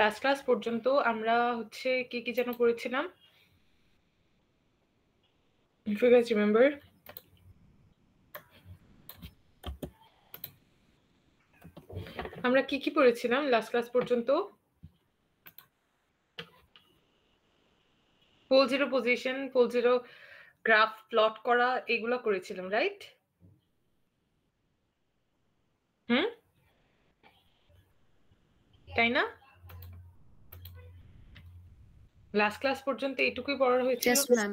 Last class পর্যন্ত আমরা হচ্ছে কি যেন পড়েছিলাম, if you guys remember? আমরা কি পড়েছিলাম লাস্ট ক্লাস পর্যন্ত? Pole zero position, pole zero graph plot করা, এগুলো করেছিলাম, রাইট? তাই না? লাস্ট ক্লাস পর্যন্ত এটুকুই পড়া হয়েছিল। Yes, ma'am.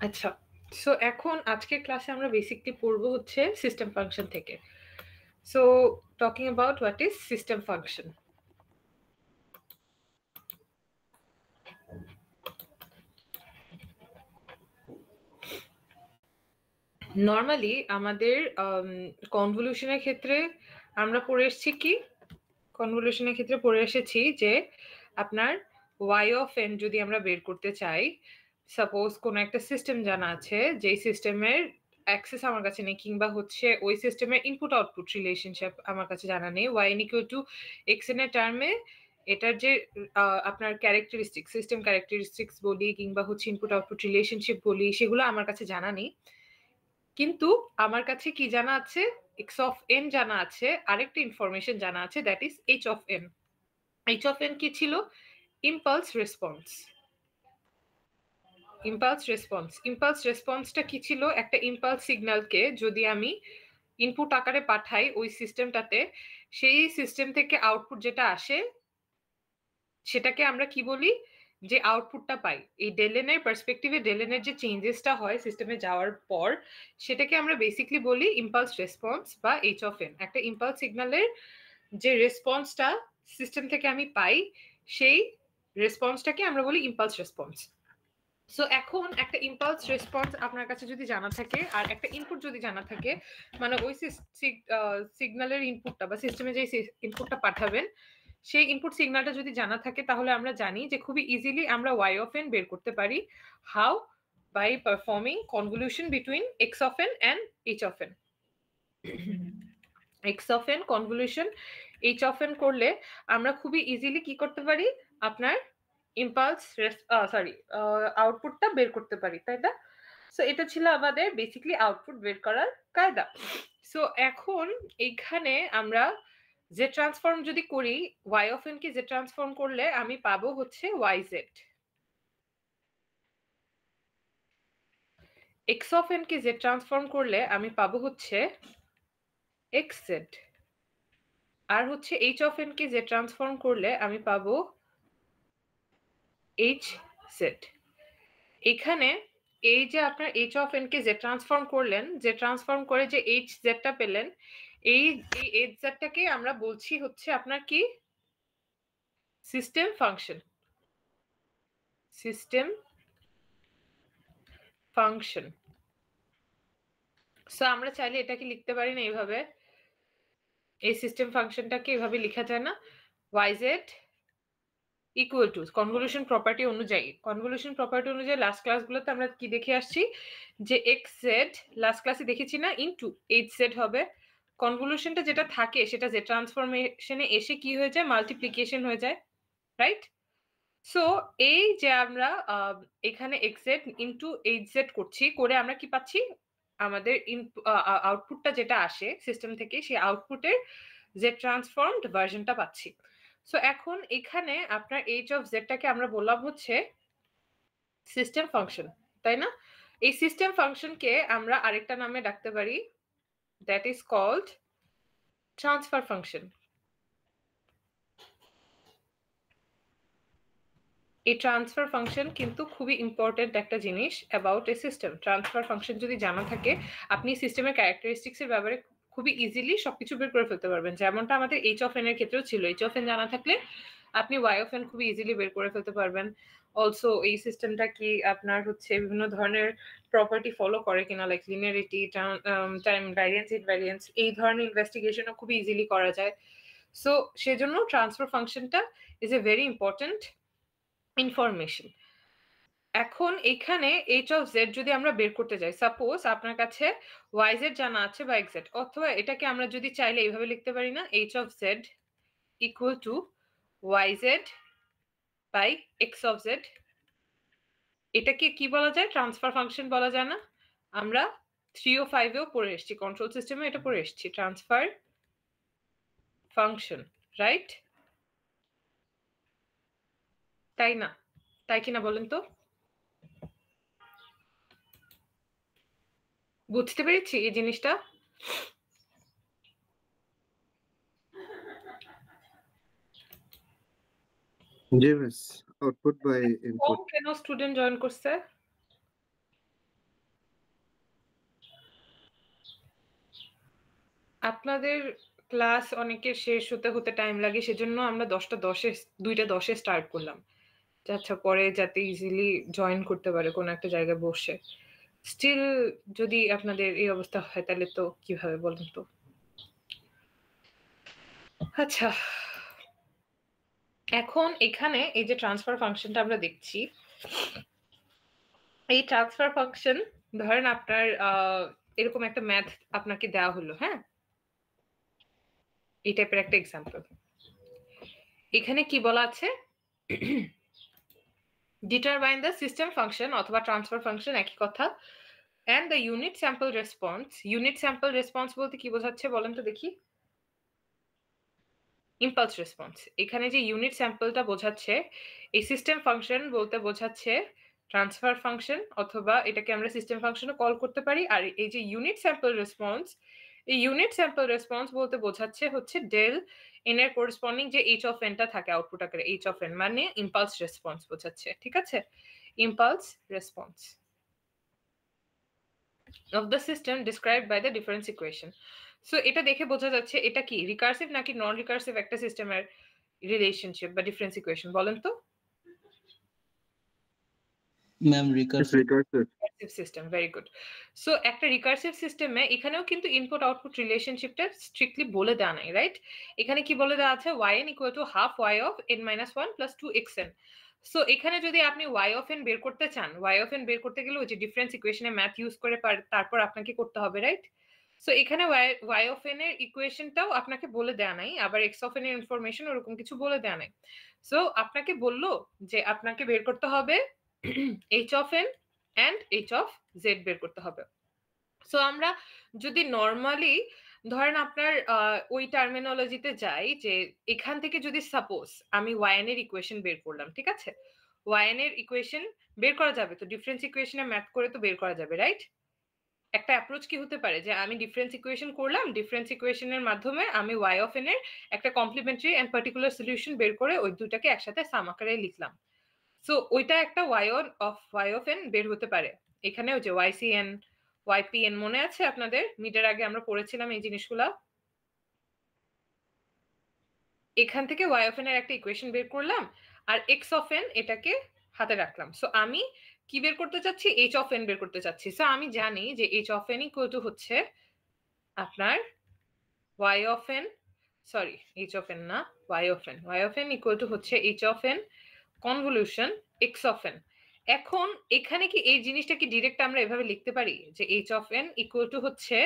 আচ্ছা, সো এখন আজকের ক্লাসে আমরা বেসিকলি পড়বো হচ্ছে সিস্টেম ফাংশন থেকে। So talking about what is system function. Normally আমাদের কনভলিউশনের ক্ষেত্রে আমরা পড়ে এসেছি কি, কনভলিউশনের ক্ষেত্রে পড়ে এসেছি যে আপনার y অফ n যদি আমরা বের করতে চাই, সাপোজ কোনো একটা সিস্টেম জানা আছে, যেই সিস্টেমের অ্যাক্সেস আমার কাছে নেই, কিংবা হচ্ছে ওই সিস্টেমের ইনপুট আউটপুট রিলেশনশিপ আমার কাছে জানা নেই, y ইকুয়াল টু xn এর টার্মে এটার যে আপনার ক্যারেক্টারিস্টিক, সিস্টেম ক্যারেক্টারিস্টিক্স বলি কিংবা হচ্ছে ইনপুট আউটপুট রিলেশনশিপ বলি, সেগুলো আমার কাছে জানা নেই। কিন্তু আমার কাছে কি জানা আছে, x অফ n জানা আছে, আরেকটা ইনফরমেশন জানা আছে, that is h of n। h of n কি ছিল? Impulse response. Impulse response, impulse রেসপন্সটা কি ছিল? একটা ইম্পালস সিগন্যালকে যদি আমি ইনপুট আকারে পাঠাই ওই সিস্টেমটাতে, সেই সিস্টেম থেকে আউটপুট যেটা আসে সেটাকে আমরা কি বলি? যে আউটপুটটা পাই, এই ডেলেনের পার্সপেক্টিভে ডেলেনের যে চেঞ্জেসটা হয় সিস্টেমে যাওয়ার পর, সেটাকে আমরা বেসিকলি বলি ইম্পালস রেসপন্স বা এইচ অফ এন। একটা ইম্পালস সিগন্যালের যে রেসপন্সটা সিস্টেম থেকে আমি পাই, সেই রেসপন্সটাকে আমরা বলি ইম্পালস রেসপন্স। সো এখন একটা ইম্পালস রেসপন্স আপনার কাছে যদি জানা থাকে আর একটা ইনপুট যদি জানা থাকে, মানে ওই সিগন্যালের ইনপুটটা বা সিস্টেমে যে ইনপুটটা পাঠাবেন সেই ইনপুট সিগন্যালটা যদি জানা থাকে, তাহলে আমরা জানি যে খুবই ইজিলি আমরা y অফ n বের করতে পারি। How? By performing convolution between x of n and h of n। x of n convolution h of n করলে আমরা খুবই ইজিলি কি করতে পারি? আপনার ইম্পালস আউটপুটটা বের করতে পারি, তাই না? সো এটা ছিল আমাদের বেসিক্যালি আউটপুট বের করার কায়দা। সো এখন এইখানে আমরা যে ট্রান্সফর্ম যদি করি, y অফ n কে যে ট্রান্সফর্ম করলে আমি পাবো হচ্ছে yz। x অফ n কে যে ট্রান্সফর্ম করলে আমি পাবো হচ্ছে xz। আর হচ্ছে h অফ n কে যে ট্রান্সফর্ম করলে আমি পাবো hz। এখানে এই যে আপনার h অফ n কে যে ট্রান্সফর্ম করলেন, যে ট্রান্সফর্ম করে যে hz টা পেলেন, এই hz টাকে আমরা বলছি হচ্ছে আপনার কি? System function. System function. So আমরা চাইলে এটাকে লিখতে পারি না এইভাবে, এই সিস্টেম ফাংশনটাকে এভাবে লেখা যায় না? yz equal to convolution property অনুযায়ী, কনভলিউশন প্রপার্টি অনুযায়ী লাস্ট ক্লাসগুলোতে আমরা কি দেখে আসছি যে xz লাস্ট ক্লাসে দেখেছি না, ইনটু hz হবে। কনভলিউশনটা যেটা থাকে সেটা যে ট্রান্সফরমেশনে এসে কি হয়ে যায়? মাল্টিপ্লিকেশন হয়ে যায়, রাইট? সো এই যে আমরা এখানে xz ইনটু hz করছি, করে আমরা কি পাচ্ছি? আমাদের আউটপুটটা যেটা আসে সিস্টেম থেকে, সেই আউটপুটের যে ট্রান্সফর্মড ভার্সনটা পাচ্ছি। সো এখন এখানে আপনার h অফ z টাকে আমরা বললাম হচ্ছে সিস্টেম ফাংশন, তাই না? এই সিস্টেম ফাংশনকে আমরা আরেকটা নামে ডাকতে পারি, that is called transfer function. এই ট্রান্সফার ফাংশন কিন্তু খুবই ইম্পর্টেন্ট একটা জিনিস about a system. Transfer function যদি জানা থাকে, আপনি সিস্টেমের ক্যারেক্টারিস্টিক্স এর ব্যাপারে খুবই ইজিলি সবকিছু বের করে ফেলতে পারবেন। যেমনটা আমাদের h অফ n এর ক্ষেত্রেও ছিল, h অফ n জানা থাকলে আপনি y অফ n খুবই ইজিলি বের করে ফেলতে পারবেন। অলসো এই সিস্টেমটা কি আপনার হচ্ছে বিভিন্ন ধরনের প্রপার্টি ফলো করে কিনা, লাইক লিনিয়ারিটি, টাইম ভ্যারিয়েন্স, ইনভ্যারিয়েন্স, এই ধরনের ইনভেস্টিগেশনও খুবই ইজিলি করা যায়। সো সেজন্য ট্রান্সফার ফাংশনটা is a very important information. এখন এখানে h of z যদি আমরা বের করতে যাই, সাপোজ আপনার কাছে yz জানা আছে বা xz, অথবা এটাকে আমরা যদি চাইলে এইভাবে লিখতে পারি না, h of z equal to yz by x of z। এটাকে কি বলা যায়? ট্রান্সফার ফাংশন বলা যায় না? আমরা 3 ও 5 এও পড়ে এসেছি, কন্ট্রোল সিস্টেমে এটা পড়ে এসেছি, ট্রান্সফার ফাংশন, রাইট? তাই না? তাই কিনা বলেন তো? বুঝতে পেরেছি এই জিনিসটা? জি মিস, আউটপুট বাই ইনপুট। কেন স্টুডেন্ট জয়েন করছে? আপনাদের ক্লাস অনেকের শেষ হতে হতে টাইম লাগে, সেজন্য আমরা 2টা 10-এ স্টার্ট করলাম, আচ্ছা পরে যাতে ইজিলি জয়েন করতে পারে কোনো একটা জায়গায় বসে। স্টিল যদি আপনাদের এই অবস্থা হয় তাহলে তো কিভাবে বলেন তো? আচ্ছা, এখন এখানে এই যে ট্রান্সফার ফাংশনটা আমরা দেখছি, এই ট্রান্সফার ফাংশন ধরেন আপনার এরকম একটা ম্যাথ আপনাকে দেওয়া হলো, হ্যাঁ, এই টাইপের একটা এক্সাম্পল। এখানে কি বলা আছে? ডিটারমাইন দ্য সিস্টেম ফাংশন অথবা ট্রান্সফার ফাংশন, একই কথা, and the unit sample response। Unit sample response বলতে কি বোঝাচ্ছে বলেন তো দেখি? Impulse response. এখানে যে ইউনিট স্যাম্পলটা বোঝাচ্ছে, এই সিস্টেম ফাংশন বলতে বোঝাচ্ছে ট্রান্সফার ফাংশন, অথবা এটাকে আমরা সিস্টেম ফাংশনও কল করতে পারি। আর এই যে ইউনিট স্যাম্পল রেসপন্স, এই ইউনিট স্যাম্পল রেসপন্স বলতে বোঝাচ্ছে হচ্ছে ডেল এন এর করেসপন্ডিং যে এইচ অফ এনটা থাকে আউটপুট আকারে, এইচ অফ এন মানে ইম্পালস রেসপন্স বোঝাচ্ছে, ঠিক আছে? Impulse response of the system described by the difference equation। So এটা দেখে বোঝা যাচ্ছে এটা কি রিকার্সিভ নাকি নন রিকার্সিভ একটা সিস্টেমের রিলেশনশিপ বা ডিফারেন্স ইকুয়েশন, বলেন তো? Ma'am recursive system, very good. So একটা রিকার্সিভ সিস্টেমে এখানেও কিন্তু ইনপুট আউটপুট রিলেশনশিপটা স্ট্রিক্টলি বলে দেওয়া নাই, রাইট? এখানে কি বলে দেওয়া আছে? yn equal to half y of n minus 1 plus 2xn। So এখানে যদি আপনি y অফ n বের করতে চান, y অফ n বের করতে গেলে ওই যে ডিফারেন্স ইকুয়েশনে ম্যাথ ইউজ করে তারপর আপনাকে করতে হবে, রাইট? সো এখানে y অফ n এর ইকুয়েশনটাও আপনাকে বলে দেওয়া নাই, আবার x অফ n এর ইনফরমেশন ওরকম কিছু বলে দেওয়া নাই। সো আপনাকে বললো যে আপনাকে বের করতে হবে h of n and h of z বের করতে হবে। সো আমরা যদি নর্মালি ধরেন আপনার ওই টার্মিনোলজিতে যাই, যে এখান থেকে যদি সাপোজ আমি yn এর ইকুয়েশন বের করলাম, ঠিক আছে? yn এর ইকুয়েশন বের করা যাবে তো, ডিফারেন্স ইকুয়েশনে ম্যাথ করে তো বের করা যাবে, রাইট? একটা অ্যাপ্রোচ কি হতে পারে যে আমি ডিফারেন্স ইকুয়েশন করলাম, ডিফারেন্স ইকুয়েশনের মাধ্যমে আমি y অফ n এর একটা কমপ্লিমেন্টারি এন্ড পার্টিকুলার সলিউশন বের করে ওই দুটাকে একসাথে সাম আকারে লিখলাম। সো ওইটা একটা y অফ n বের হতে পারে। এখানে ওই যে ycn ypn মনে আছে আপনাদের? মিডের আগে আমরা পড়েছিলাম এই জিনিসগুলা। এখান থেকে y অফ n এর একটা ইকুয়েশন বের করলাম, আর x অফ n এটাকে হাতে রাখলাম। সো আমি কি বের করতে চাচ্ছি? h অফ n বের করতে চাচ্ছি। সো আমি জানি যে h of n equal to হচ্ছে আপনার y of n, sorry h of n না, y of n equal to হচ্ছে h of n convolution x of n। এখন এখানে কি এই জিনিসটা কি ডিরেক্ট আমরা এভাবে লিখতে পারি যে h of n equal to হচ্ছে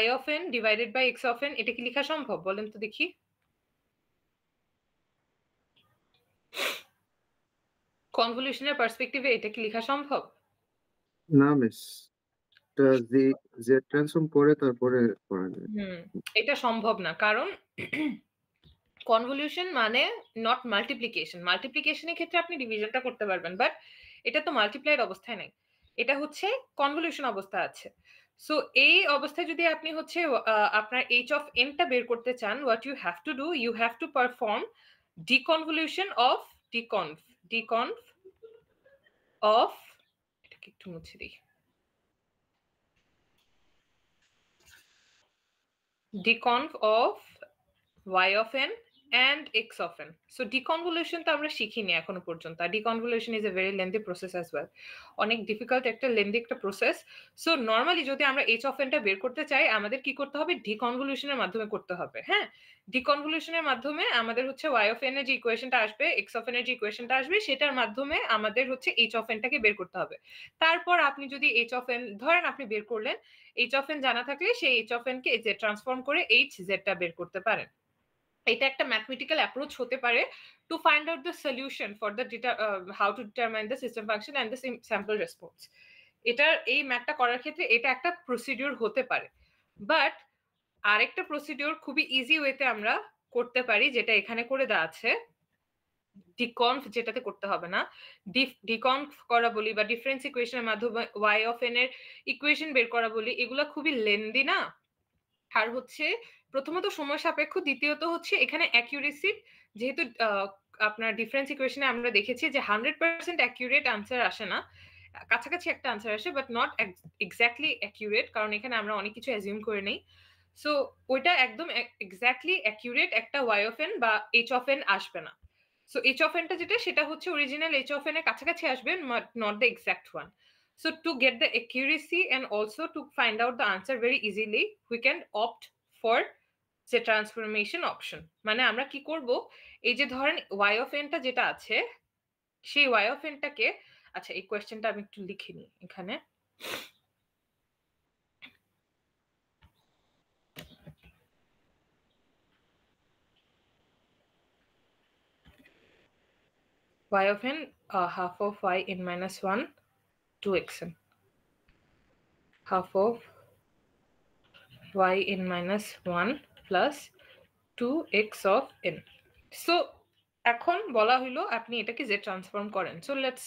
y of n divided by x of n? এটা কি লেখা সম্ভব বলেন তো দেখি? কনভলিউশনের পার্সপেক্টিভে এটা কি লেখা সম্ভব? না মিস, যে ট্রান্সফর্ম করে তারপরে করা যায়। এটা সম্ভব না, কারণ কনভলিউশন মানে নট মাল্টিপ্লিকেশন। মাল্টিপ্লিকেশনের ক্ষেত্রে আপনি ডিভিশনটা করতে পারবেন, বাট এটা তো মাল্টিপ্লাইড অবস্থায় নেই, এটা হচ্ছে কনভলিউশন অবস্থা আছে। সো এই অবস্থায় যদি আপনি হচ্ছে আপনার h অফ n টা বের করতে চান, what you have to do, you have to perform deconvolution of deconv of, এটাকে একটু মুছে দিই, deconv of y of n and x of n. So deconvolution তো আমরা শিখিনি এখনো পর্যন্ত, আর deconvolution is a very lengthy process as well, অনেক ডিফিকাল্ট একটা লেন্দি একটা প্রসেস। সো নর্মালি যদি আমরা h of n টা বের করতে চাই আমাদের কি করতে হবে, ডিকনভলিউশনের মাধ্যমে করতে হবে। হ্যাঁ, ডিকনভলিউশনের মাধ্যমে আমাদের হচ্ছে y of n এর যে ইকুয়েশনটা আসবে, x of n এর যে ইকুয়েশনটা আসবে, সেটার মাধ্যমে আমাদের হচ্ছে h of n টাকে বের করতে হবে। তারপর আপনি যদি h of n ধরেন আপনি বের করলেন, h of n জানা থাকলে সেই h of n K z transform করে hz টা বের করতে পারেন। এটা একটা ম্যাথমেটিক্যাল অ্যাপ্রোচ হতে পারে to find out the solution for the how to determine the system function and the sample response. এটার এই ম্যাথটা করার ক্ষেত্রে এটা একটা প্রসিডিউর হতে পারে, বাট আরেকটা প্রসিডিউর খুবই ইজি ওয়েতে আমরা করতে পারি, যেটা এখানে করে দেওয়া আছে। ডিকনভ যেটাতে করতে হবে না, ডিকনভ করা বলি বা ডিফারেন্স ইকুয়েশনের মাধ্যমে y of n এর ইকুয়েশন বের করা বলি, এগুলো খুবই লেন্দি না, আর হচ্ছে প্রথমত সময় সাপেক্ষ, দ্বিতীয়ত হচ্ছে এখানে অ্যাকিউরেসি, যেহেতু আপনার ডিফারেন্স ইকুয়েশনে আমরা দেখেছি যে 100% অ্যাকিউরেট আনসার আসে না, কাছাকাছি একটা আনসার আসে বাট নট এক্স্যাক্টলি অ্যাকিউরেট, কারণ এখানে আমরা অনেক কিছু অ্যাজিউম করে নেই। সো ওইটা একদম এক্স্যাক্টলি অ্যাকিউরেট একটা y of n বা h of n আসবে না। সো h of n টা যেটা সেটা হচ্ছে অরিজিনাল h of n এর কাছাকাছি আসবে, not the exact one. So to get the accuracy and also to find out the answer very easily, we can opt for the transformation option. মানে আমরা কি করব, এই যে ধরেন y of n টা যেটা আছে সেই y of n টাকে, আচ্ছা এই কোয়েশ্চেনটা আমি একটু লিখে নিই এখানে। y of n half of y n minus 1 2xn, half of y n minus 1 plus 2x of n. So এখন বলা হইলো আপনি এটাকে z ট্রান্সফর্ম করেন। সো লেটস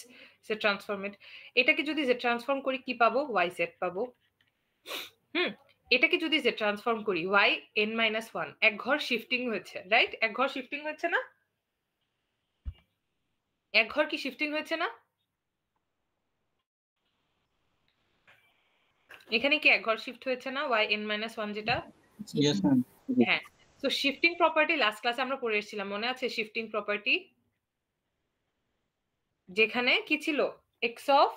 z ট্রান্সফর্ম ইট। এটাকে যদি z ট্রান্সফর্ম করি কি পাবো, yz পাবো। এটাকে যদি z ট্রান্সফর্ম করি y n minus 1, এক ঘর শিফটিং হয়েছে, রাইট? এক ঘর শিফটিং হয়েছে না? এক ঘর কি শিফটিং হয়েছে না? এখানে কি এক ঘর শিফট হয়েছে না y n minus 1 যেটা? Yes, ma'am. হ্যাঁ। সো শিফটিং প্রপার্টি লাস্ট ক্লাসে আমরা পড়ে এসেছিলাম, মনে আছে? শিফটিং প্রপার্টি যেখানে কি ছিল, x of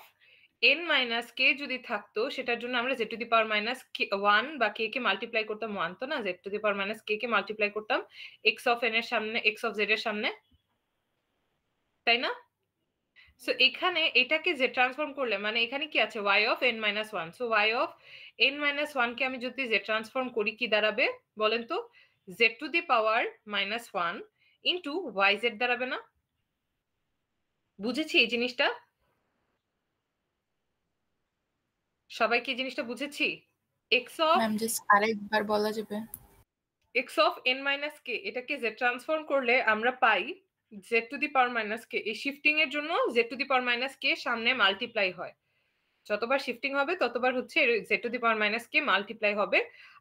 n minus k যদি থাকতো সেটার জন্য আমরা z to the power minus 1 বা k কে মাল্টিপ্লাই করতাম, 1 তো না, z to the power minus k K multiply করতাম x of n এর সামনে, x of z এর সামনে, তাই না? সো এখানে এটাকে z ট্রান্সফর্ম করলে মানে এখানে কি আছে, y of n minus 1। So y of n minus 1 কে আমি যদি z ট্রান্সফর্ম করি কি দাঁড়াবে বলেন তো, z to the power minus 1 into yz দাঁড়াবে না? বুঝেছি এই জিনিসটা? সবাই কি জিনিসটা বুঝেছি? x of ম্যাম জাস্ট আরেকবার বলা যাবে? x of n minus k এটাকে z ট্রান্সফর্ম করলে আমরা পাই z to the power minus k। এই শিফটিং এর জন্য z to the power minus k সামনে মাল্টিপ্লাই হয়, যতবার শিফটিং হবে ততবার হচ্ছে z to the power minus k multiply হবে,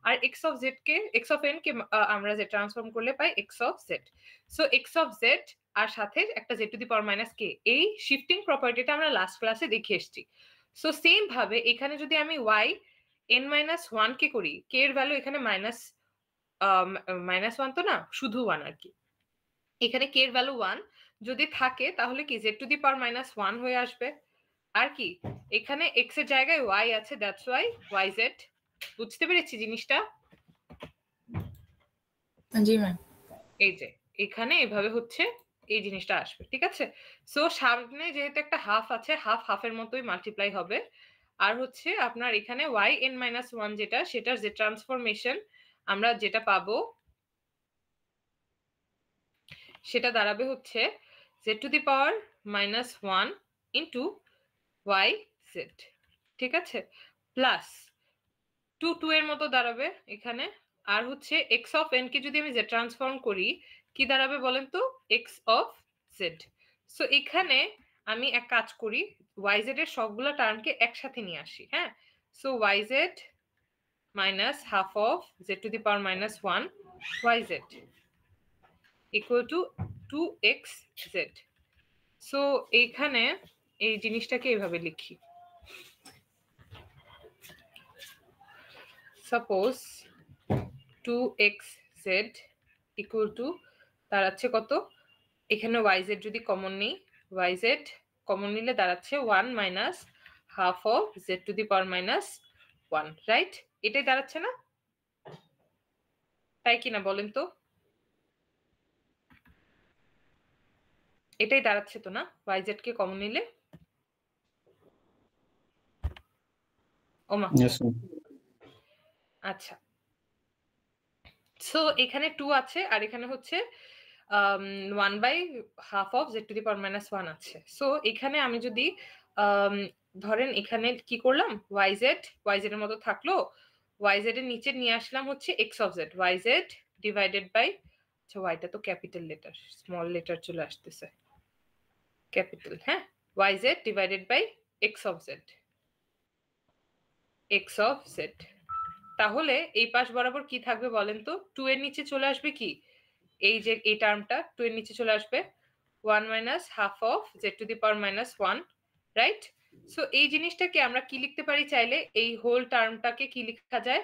আর x of z K, x of n কে আমরা z ট্রান্সফর্ম করলে পাই x of z। So x of z আর সাথে একটা z to the power minus k, এই শিফটিং প্রপার্টিটা আমরা লাস্ট ক্লাসে দেখে এসেছি। সো সেম ভাবে এখানে যদি আমি y n minus 1 কে করি, k এর ভ্যালু এখানে মাইনাস 1 তো না, শুধু 1 আর কি, এখানে k এর ভ্যালু 1 যদি থাকে তাহলে কি z to the power minus 1 হয়ে আসবে, আর কি এখানে x এর জায়গায় y আছে, দ্যাটস ওয়াই yz। বুঝতে পেরেছি জিনিসটা? জি ম্যাম। এই যে এখানে এভাবে হচ্ছে এই জিনিসটা আসবে, ঠিক আছে? সো সামনে যেহেতু একটা হাফ আছে, হাফ হাফের মতোই মাল্টিপ্লাই হবে, আর হচ্ছে আপনার এখানে y n minus 1 যেটা, সেটার যে ট্রান্সফরমেশন আমরা যেটা পাবো সেটা দাঁড়াবে হচ্ছে z to the power minus 1 into yz, ঠিক আছে? প্লাস 2 এর মতো দাঁড়াবে এখানে, আর হচ্ছে x of n কে যদি আমি z ট্রান্সফর্ম করি কি দাঁড়াবে বলেন তো, x of z। সো এখানে আমি এক কাজ করি, yz এর সবগুলো টার্মকে একসাথে নিয়ে আসি। হ্যাঁ, so yz minus half of z to the power minus 1 yz equal to 2xz। So এইখানে এই জিনিসটাকে এইভাবে লিখি, সাপোজ 2xz equal to, দাঁড়াচ্ছে কত, এখানে yz যদি কমন নেই, yz কমন নিলে দাঁড়াচ্ছে 1 minus half of z to the power minus 1, right? এটাই দাঁড়াচ্ছে না? তাই কিনা বলেন তো? এটাই দাঁড়াচ্ছে তো না yz কে কমন নিলে? ওমা, Yes, ma'am. আচ্ছা। সো এখানে 2 আছে আর এখানে হচ্ছে 1 by half of z to the power minus 1 আছে। সো এখানে আমি যদি ধরেন এখানে কি করলাম, yz এর মতো থাকলো, yz এর নিচে নিয়ে আসলাম হচ্ছে x of z, yz divided by, আচ্ছা yটা তো ক্যাপিটাল লেটার, স্মল লেটার চলে আসতেছে, ক্যাপিটাল, হ্যাঁ, yz divided by x of z, x of z। তাহলে এই পাশ বরাবর কি থাকবে বলেন তো? 2 এর নিচে চলে আসবে কি, এই যে এই টার্মটা 2 এর নিচে চলে আসবে 1 minus half of z to the power minus 1, right? So এই জিনিসটাকে আমরা কি লিখতে পারি চাইলে, এই হোল টার্মটাকে কি লেখা যায়,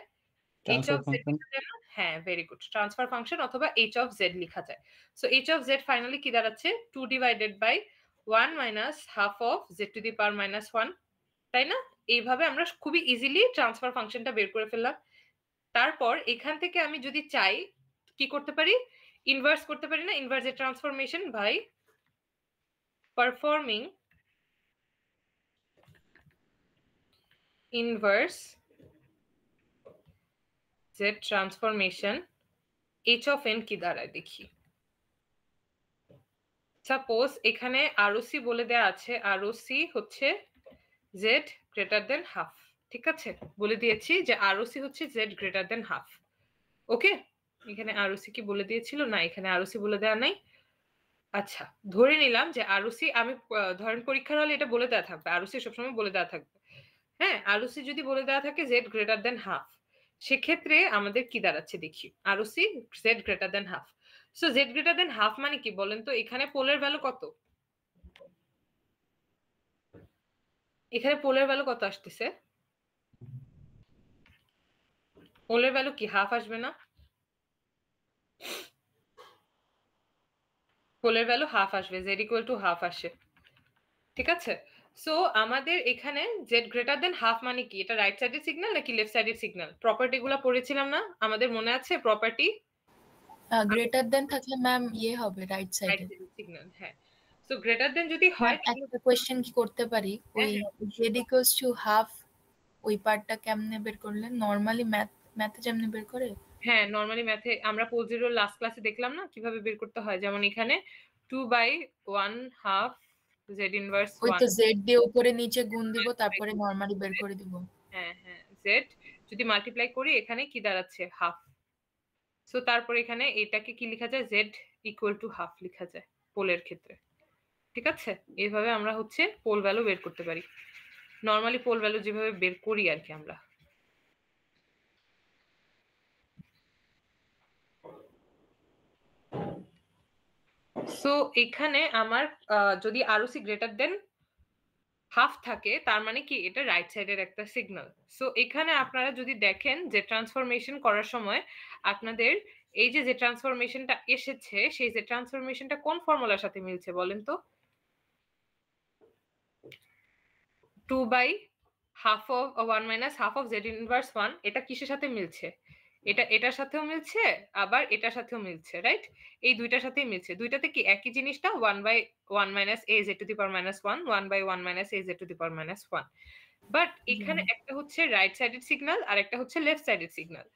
h Transfer of z function. লেখা যায় না? হ্যাঁ, ভেরি গুড, ট্রান্সফার ফাংশন অথবা h of z লেখা যায়। So h of z finally কি দাঁড়াচ্ছে, 2 divided by 1 minus half of z to the power minus 1, তাই না? এইভাবে আমরা খুবই ইজিলি ট্রান্সফার ফাংশনটা বের করে ফেললাম। তারপর এখান থেকে আমি যদি চাই কি করতে পারি, ইনভার্স করতে পারি না, ইনভার্স এর transformation by performing inverse z transformation h of n কি দাঁড়ায় দেখি। সাপোজ এখানে ROC বলে দেয়া আছে, ROC হচ্ছে z গ্রেটার দেন হাফ, ঠিক আছে? বলে দিয়েছি যে ROC হচ্ছে z গ্রেটার দেন হাফ, ওকে? এখানে ROC কি বলে দিয়েছিল? না, এখানে ROC বলে দেওয়া নাই। আচ্ছা, ধরে নিলাম যে ROC, আমি ধরেন পরীক্ষার হলে এটা বলে দেওয়া থাকবে, ROC সবসময় বলে দেওয়া থাকবে, হ্যাঁ? ROC যদি বলে দেওয়া থাকে z গ্রেটার দেন হাফ, সেক্ষেত্রে আমাদের কি দাঁড়াচ্ছে দেখি, ROC z greater than half. So z greater than half মানে কি বলেন তো? এখানে পোলের ভ্যালু কত, এখানে পোলের ভ্যালু কত আসতেছে? পোলের ভ্যালু কি হাফ আসবে না? পোলের ভ্যালু হাফ আসবে, z ইকুয়াল টু হাফ আসে, ঠিক আছে? সো আমাদের এখানে z গ্রেটার দেন হাফ মানে কি, এটা রাইট সাইডের সিগন্যাল নাকি লেফট সাইডের সিগন্যাল? প্রপার্টি গুলো পড়েছিলাম না আমাদের, মনে আছে প্রপার্টি? গ্রেটার দেন থাকলে ম্যাম ইয়ে হবে রাইট রাইট সাইডে। সাইডের সিগন্যাল, হ্যাঁ। সো গ্রেটার দেন যদি হয়, একটা কোশ্চেন কি করতে পারি, ওই z ইকুয়ালস টু হাফ ওই পার্টটা কেমনে বের করলেন? নরমালি ম্যাথে যেমনে বের করে? হ্যাঁ, নরমালি ম্যাথে আমরা পোল জিরোর লাস্ট ক্লাসে দেখলাম না কিভাবে বের করতে হয়, যেমন এখানে 2 বাই 1 হাফ z ইনভার্স 1, ওই তো z দিয়ে উপরে নিচে গুণ দিব, তারপরে নরমালি বের করে দিব। হ্যাঁ হ্যাঁ, z যদি মাল্টিপ্লাই করি এখানে কি দাঁড়াচ্ছে, হাফ। সো তারপর এখানে এটাকে কি লেখা যায়, z ইকুয়াল টু হাফ লেখা যায় পোলের ক্ষেত্রে, ঠিক আছে? এইভাবে আমরা হচ্ছে পোল ভ্যালু বের করতে পারি, নরমালি পোল ভ্যালু যেভাবে বের করি আর কি আমরা। সো এখানে আমার যদি ROC গ্রেটার দেন হাফ থাকে, তার মানে কি এটা রাইট সাইডের একটা সিগন্যাল। সো এখানে আপনারা যদি দেখেন যে ট্রান্সফরমেশন করার সময় আপনাদের এই যে ট্রান্সফরমেশনটা এসেছে, সেই যে ট্রান্সফরমেশনটা কোন ফর্মুলার সাথে মিলছে বলেন তো? 2 by half of 1 minus half of z inverse 1, এটা কিসের সাথে মিলছে? এটা এটার সাথেও মিলছে, আবার এটার সাথেও মিলছে, রাইট? এই দুইটার সাথেই মিলছে, দুইটাতে কি একই জিনিসটা 1 by 1 minus a z to the power minus 1, 1 by 1 minus a z to the power minus 1। But এখানে একটা হচ্ছে রাইট সাইডের সিগন্যাল আর একটা হচ্ছে লেফট সাইডের সিগন্যাল।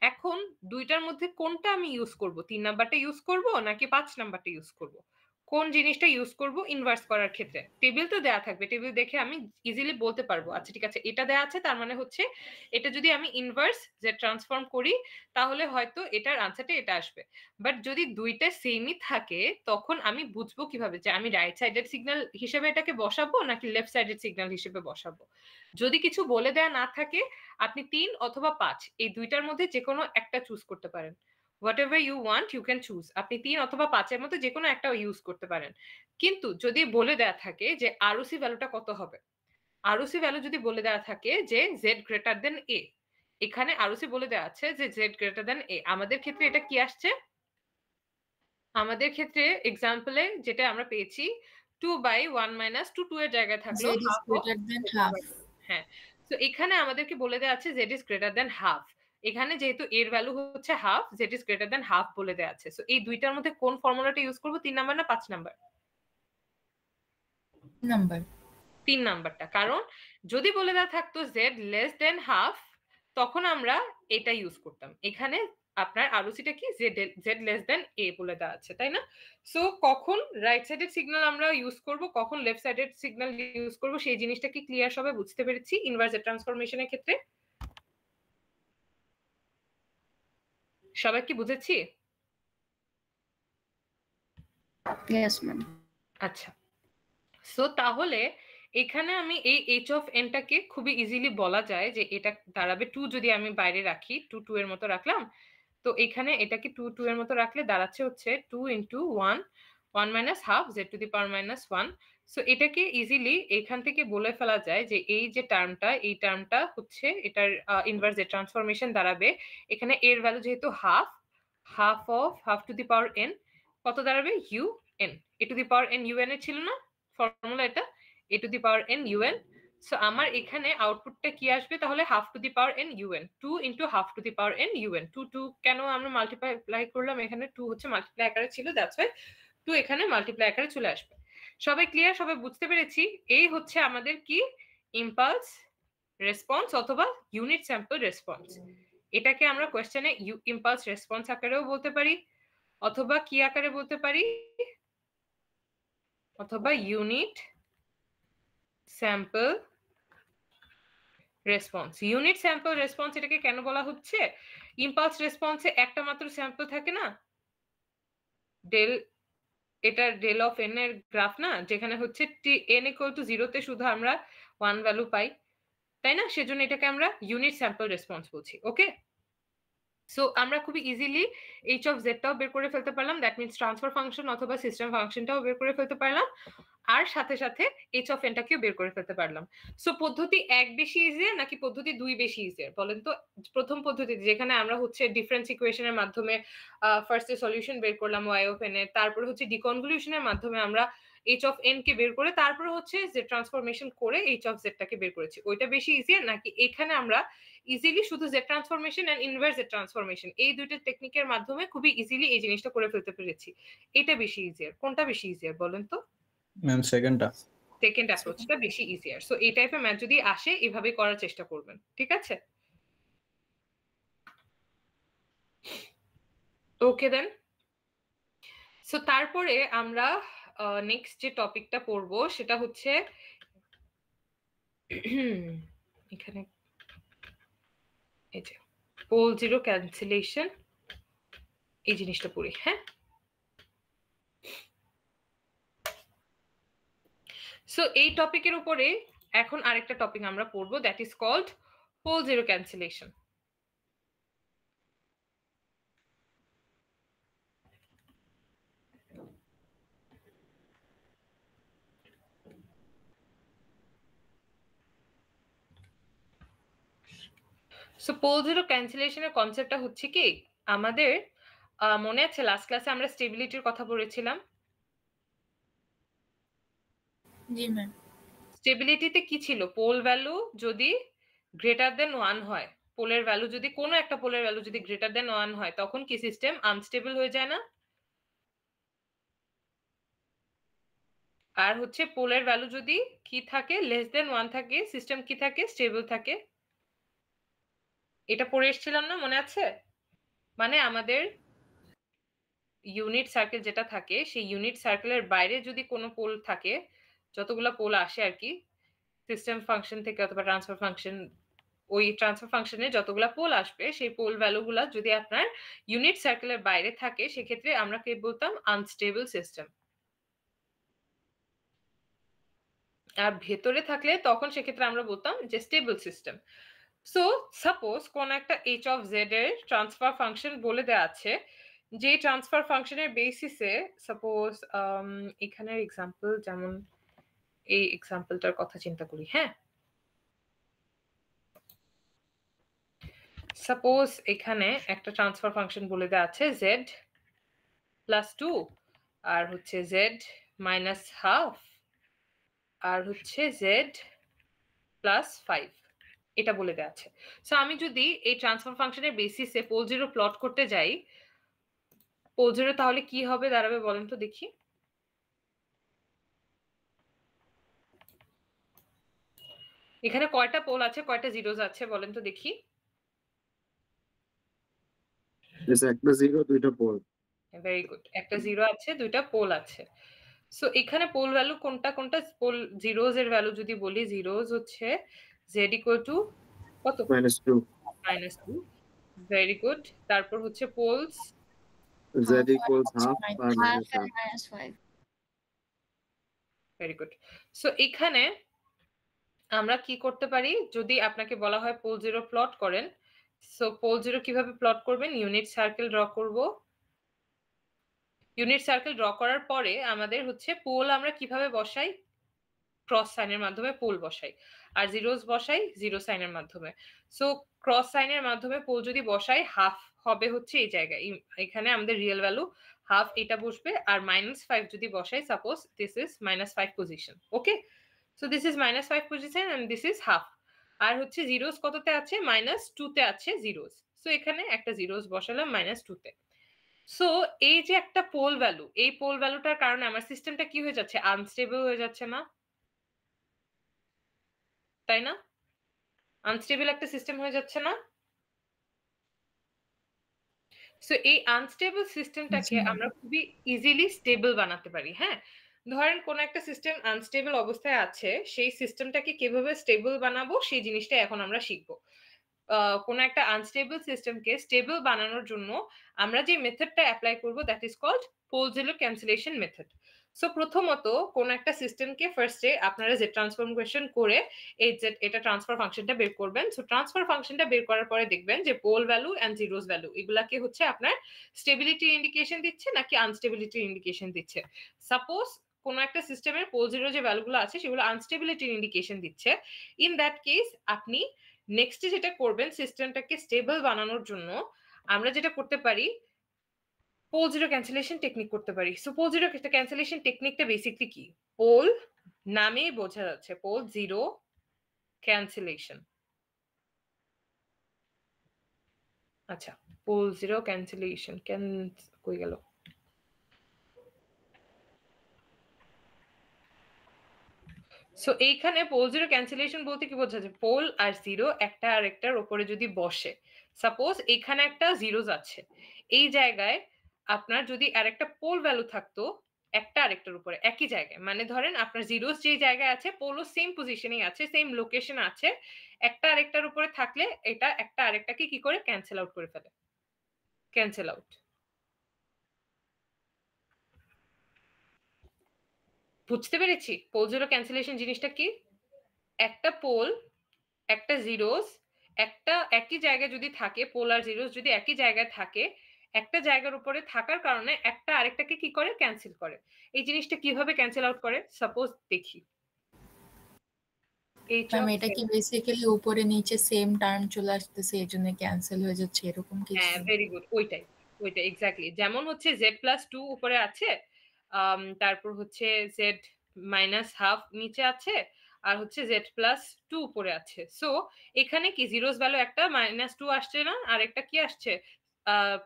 এখন দুইটার মধ্যে কোনটা আমি ইউজ করব, 3 নাম্বারটা ইউজ করব নাকি 5 নাম্বারটা ইউজ করব? কোন জিনিসটা ইউজ করব ইনভার্স করার ক্ষেত্রে? টেবিল তো দেয়া থাকবে, টেবিল দেখে আমি ইজিলি বলতে পারবো, আচ্ছা ঠিক আছে এটা দেয়া আছে, তার মানে হচ্ছে এটা যদি আমি ইনভার্স যে ট্রান্সফর্ম করি তাহলে হয়তো এটার আনসারটা এটা আসবে। বাট যদি দুইটা সেমই থাকে তখন আমি বুঝবো কিভাবে যে আমি রাইট সাইডের সিগন্যাল হিসেবে এটাকে বসাবো নাকি লেফট সাইডের সিগন্যাল হিসেবে বসাবো? যদি কিছু বলে দেয়া না থাকে, আপনি 3 অথবা 5 এই দুইটার মধ্যে যে কোনো একটা চুজ করতে পারেন, whatever you want you can choose, আপনি 3 অথবা 5 এর মধ্যে যে কোনো একটা ইউজ করতে পারেন। কিন্তু যদি বলে দেয়া থাকে যে ROC ভ্যালুটা কত হবে, ROC ভ্যালু যদি বলে দেয়া থাকে যে z গ্রেটার দেন a, এখানে ROC বলে দেয়া আছে যে z গ্রেটার দেন a, আমাদের ক্ষেত্রে এটা কি আসছে, আমাদের ক্ষেত্রে এক্সাম্পলে যেটা আমরা পেয়েছি 2/1 - 2 এর জায়গায় থাকলো z is greater than half. হ্যাঁ, তো এখানে আমাদেরকে বলে দেওয়া আছে z is greater than half। এখানে যেহেতু এর ভ্যালু হচ্ছে half, z is greater than half বলে দেওয়া আছে। সো এই দুইটার মধ্যে কোন ফর্মুলাটা ইউজ করব, 3 নাম্বার না 5 নাম্বার? নাম্বার 3 নাম্বারটা। কারণ যদি বলে দেওয়া থাকতো z less than half, তখন আমরা এটা ইউজ করতাম। এখানে আপনার আরওসিটা কি z less than a বলে দেওয়া আছে, তাই না? সো কখন রাইট সাইডের সিগন্যাল আমরা ইউজ করব, কখন লেফট সাইডের সিগন্যাল ইউজ করব, সেই জিনিসটা কি ক্লিয়ার সবাই বুঝতে পেরেছি ইনভার্স ট্রান্সফরমেশনের ক্ষেত্রে? সবাই কি বুঝেছি? yes ma'am. আচ্ছা, সো তাহলে এখানে আমি এই h অফ n টাকে খুবই ইজিলি বলা যায় যে এটা দাঁড়াবে 2, যদি আমি বাইরে রাখি 2 এর মতো রাখলাম, তো এখানে এটাকে 2 এর মতো রাখলে দাঁড়াচ্ছে হচ্ছে 2 × 1 minus half z to the power -1। So এটাকে ইজিলি এখান থেকে বলে ফেলা যায় যে এই যে টার্মটা, এই টার্মটা হচ্ছে এটার ইনভার্স z ট্রান্সফরমেশন দাঁড়াবে। এখানে এর ভ্যালু যেহেতু half of have to the power n, কত দাঁড়াবে un, a two the power n un এর ছিল না ফর্মুলা এটা, a two the power n un। So আমার এখানে আউটপুটটা কি আসবে তাহলে have to the power n un, 2 × have to the power n un। 2 কেন আমরা মাল্টিপ্লাই করলাম, এখানে 2 হচ্ছে মাল্টিপ্লাই আকারে ছিল, দ্যাটস ওয়াই 2 এখানে মাল্টিপ্লাই আকারে চলে আসবে। সবাই ক্লিয়ার? সবাই বুঝতে পেরেছি? এই হচ্ছে আমাদের কি ইম্পালস রেসপন্স অথবা ইউনিট স্যাম্পল রেসপন্স। এটাকে আমরা কোশ্চেনে ইম্পালস রেসপন্স আকারেও বলতে পারি, অথবা কি আকারে বলতে পারি, অথবা unit sample response. Unit sample response এটাকে কেন বলা হচ্ছে? ইম্পালস রেসপন্সে একটা মাত্র স্যাম্পল থাকে না, ডেল, এটা ডেল অফ n এর গ্রাফ না, যেখানে হচ্ছে n = 0 তে শুধু আমরা 1 ভ্যালু পাই, তাই না? সেজন্য এটাকে আমরা ইউনিট স্যাম্পল রেসপন্স বলছি। ওকে, সো আমরা খুবই ইজিলি h অফ z টাও বের করে ফেলতে পারলাম, দ্যাট মিন্স ট্রান্সফার ফাংশন অথবা সিস্টেম ফাংশনটাও বের করে ফেলতে পারলাম, আর সাথে সাথে h অফ n টাকেও বের করে ফেলতে পারলাম। সো পদ্ধতি 1 বেশি ইজিয়ার নাকি পদ্ধতি 2 বেশি ইজিয়ার বলেন তো? প্রথম পদ্ধতি যেখানে আমরা হচ্ছে ডিফারেন্স ইকুয়েশনের মাধ্যমে ফার্স্টে সলিউশন বের করলাম y অফ n এর, তারপরে হচ্ছে ডিকনভলিউশনের মাধ্যমে আমরা h অফ n কে বের করে তারপরে হচ্ছে z ট্রান্সফরমেশন করে h অফ z টাকে বের করেছি, ওইটা বেশি ইজিয়ার নাকি এখানে আমরা ইজিলি শুধু z transformation and inverse z transformation এই দুইটা টেকনিকের মাধ্যমে খুবই ইজিলি এই জিনিসটা করে ফেলতে পেরেছি, এটা বেশি ইজিয়ার? কোনটা বেশি ইজিয়ার বলেন তো? ম্যাম সেকেন্ডটা। সেকেন্ড অ্যাপ্রোচটা বেশি ইজিয়ার। সো এই টাইপের ম্যাথ যদি আসে এভাবে করার চেষ্টা করবেন, ঠিক আছে? ওকে দেন। সো তারপরে আমরা নেক্সট যে টপিকটা পড়বো সেটা হচ্ছে এখানে এই যে পোল জিরো ক্যান্সেলেশন, এই জিনিসটা পড়ি। হ্যাঁ, সো এই টপিকের উপরে এখন আরেকটা টপিক আমরা পড়বো, that is called pole zero cancellation. So pole zero ক্যান্সেলেশনের কনসেপ্টটা হচ্ছে কি, আমাদের মনে আছে লাস্ট ক্লাসে আমরা স্টেবিলিটির কথা বলেছিলাম? জি ম্যাম। স্টেবিলিটিতে কি ছিল? পোল ভ্যালু যদি গ্রেটার দেন 1 হয়, পোলের ভ্যালু যদি কোনো একটা পোলের ভ্যালু যদি গ্রেটার দেন 1 হয়, তখন কি সিস্টেম আনস্টেবল হয়ে যায় না? আর হচ্ছে পোলের ভ্যালু যদি কি থাকে, লেস দেন 1 থাকে, সিস্টেম কি থাকে, স্টেবল থাকে। এটা পড়ে এসেছিলাম না, মনে আছে? মানে আমাদের ইউনিট সার্কেল যেটা থাকে, সেই ইউনিট সার্কেলের বাইরে যদি কোনো পোল থাকে, যতগুলো পোল আসে আর কি সিস্টেম ফাংশন থেকে অথবা ট্রান্সফার ফাংশন, ওই ট্রান্সফার ফাংশনে যতগুলো পোল আসবে সেই পোল ভ্যালুগুলো যদি আপনার ইউনিট সার্কেলের বাইরে থাকে, সেক্ষেত্রে আমরা কি বলতাম? Unstable system. আর ভেতরে থাকলে তখন সেক্ষেত্রে আমরা বলতাম যে স্টেবল সিস্টেম। সো সাপোজ কোন একটা h অফ z এর ট্রান্সফার ফাংশন বলে দেওয়া আছে, যে ট্রান্সফার ফাংশনের বেসিসে সাপোজ এখানের এক্সাম্পল, যেমন এই এক্সাম্পলটার কথা চিন্তা করি। হ্যাঁ, সাপোজ এখানে একটা ট্রান্সফার ফাংশন বলে দেওয়া আছে z প্লাস 2 আর হচ্ছে জেড মাইনাস হাফ আর হচ্ছে জেড প্লাস 5 এটা বলে দেওয়া আছে। সো আমি যদি এই ট্রান্সফার ফাংশনের বেসিসে পোল জিরো প্লট করতে যাই, পোল জিরো তাহলে কি হবে দাঁড়াবে বলেন তো দেখি। এখানে কয়টা পোল আছে, কয়টা জিরোজ আছে বলেন তো দেখি। একটা জিরো দুইটা পোল। ভেরি গুড, একটা জিরো আছে দুইটা পোল আছে। সো এখানে পোল ভ্যালু কোনটা কোনটা? পোল জিরোজ এর ভ্যালু যদি বলি, জিরোজ হচ্ছে জেড ইকুয়াল টু কত? -2 -2। Very good. তারপর হচ্ছে পোলস z equals half আর -5 ভেরি গুড। সো এখানে আমরা কি করতে পারি, যদি আপনাকে বলা হয় পোল জিরো প্লট করেন, সো পোল জিরো কিভাবে প্লট করবেন? ইউনিট সার্কেল ড্র করব। ইউনিট সার্কেল ড্র করার পরে আমাদের হচ্ছে পোল আমরা কিভাবে বসাই? ক্রস সাইনের মাধ্যমে পোল বসাই, আর জিরোস বসাই জিরো সাইনের মাধ্যমে। সো ক্রস সাইনের মাধ্যমে পোল যদি বসাই, হাফ হবে হচ্ছে এই জায়গায়, এখানে আমাদের রিয়েল ভ্যালু হাফ এটা বসবে, আর -5 যদি বসাই, suppose this is -5 position, okay. So this is -5 position and this is half. আর হচ্ছে জিরোস কততে আছে? -2 তে আছে জিরোস। সো এখানে একটা জিরোস বসালাম -2 তে। সো এই যে একটা পোল ভ্যালু, এই পোল ভ্যালুটার কারণে আমার সিস্টেমটা কি হয়ে যাচ্ছে? আনস্টেবল হয়ে যাচ্ছে না, তাই না? আনস্টেবল একটা সিস্টেম হয়ে যাচ্ছে না? সো এই আনস্টেবল সিস্টেমটাকে আমরা খুবই ইজিলি স্টেবল বানাতে পারি। হ্যাঁ, ধরেন কোন একটা সিস্টেম আনস্টেবল অবস্থায় আছে, সেই সিস্টেমটাকে কিভাবে স্টেবল বানাবো সেই জিনিসটা এখন আমরা শিখবো। কোন একটা আনস্টেবল সিস্টেমকে স্টেবল বানানোর জন্য আমরা যে মেথডটা অ্যাপ্লাই করব, that is called pole zero cancellation method. So প্রথমত কোন একটা সিস্টেমকে ফার্স্টে আপনারা যে ট্রান্সফরমেশন করে এই যে এটা ট্রান্সফার ফাংশনটা বের করবেন। সো ট্রান্সফার ফাংশনটা বের করার পরে দেখবেন যে pole value and zeros value এগুলাকে হচ্ছে আপনার স্টেবিলিটির ইন্ডিকেশন দিচ্ছে নাকি আনস্টেবিলিটির ইন্ডিকেশন দিচ্ছে। সাপোজ কোন একটা সিস্টেমের পোল জিরো যে ভ্যালুগুলো আছে সেগুলো আনস্টেবিলিটির ইন্ডিকেশন দিচ্ছে, ইন দ্যাট কেস আপনি নেক্সট যেটা করবেন, সিস্টেমটাকে স্টেবল বানানোর জন্য আমরা যেটা করতে পারি, পোল জিরো ক্যান্সেলেশন টেকনিক করতে পারি। সো পোল জিরো ক্যান্সেলেশন টেকনিকটা বেসিকলি কি? পোল নামেই বোঝা যাচ্ছে, পোল জিরো ক্যান্সেলেশন। আচ্ছা, পোল জিরো ক্যান্সেলেশন কই গেল? সো এইখানে পোল জিরো ক্যান্সেলেশন বলতে কি বোঝাচ্ছে? পোল আর জিরো একটা আরেকটার উপরে যদি বসে, সাপোজ এখানে একটা জিরোস আছে, এই জায়গায় আপনার যদি আরেকটা পোল ভ্যালু থাকতো একটা আরেকটার উপরে একই জায়গায়, মানে ধরেন আপনার জিরোস যে জায়গায় আছে, পোলও সেম পজিশনেই আছে, সেম লোকেশন আছে, একটা আরেকটার উপরে থাকলে এটা একটা আরেকটাকে কি করে ক্যান্সেল আউট করে ফেলে, ক্যান্সেল আউট। বুঝতে পেরেছি পোল জিরো ক্যান্সেলেশন জিনিসটা কি? একটা পোল একটা জিরোস একটা একই জায়গায় যদি থাকে, পোল আর জিরোস যদি একই জায়গায় থাকে, একটা জায়গার উপরে থাকার কারণে একটা আরেকটাকে কি করে? ক্যান্সেল করে। এই জিনিসটা কিভাবে ক্যান্সেল আউট করে সাপোজ দেখি। এটা কি বেসিক্যালি উপরে নিচে সেম টার্ম চলে আসতেছে এজন্য ক্যান্সেল হয়ে যাচ্ছে এরকম কিছু? হ্যাঁ, ভেরি গুড, ওইটাই এক্স্যাক্টলি। যেমন হচ্ছে z+2 উপরে আছে, তারপর হচ্ছে z -হাফ নিচে আছে, আর হচ্ছে z+2 উপরে আছে। সো এখানে কি জিরোস ভ্যালু একটা -2 আসছে না, আর একটা কি আসছে?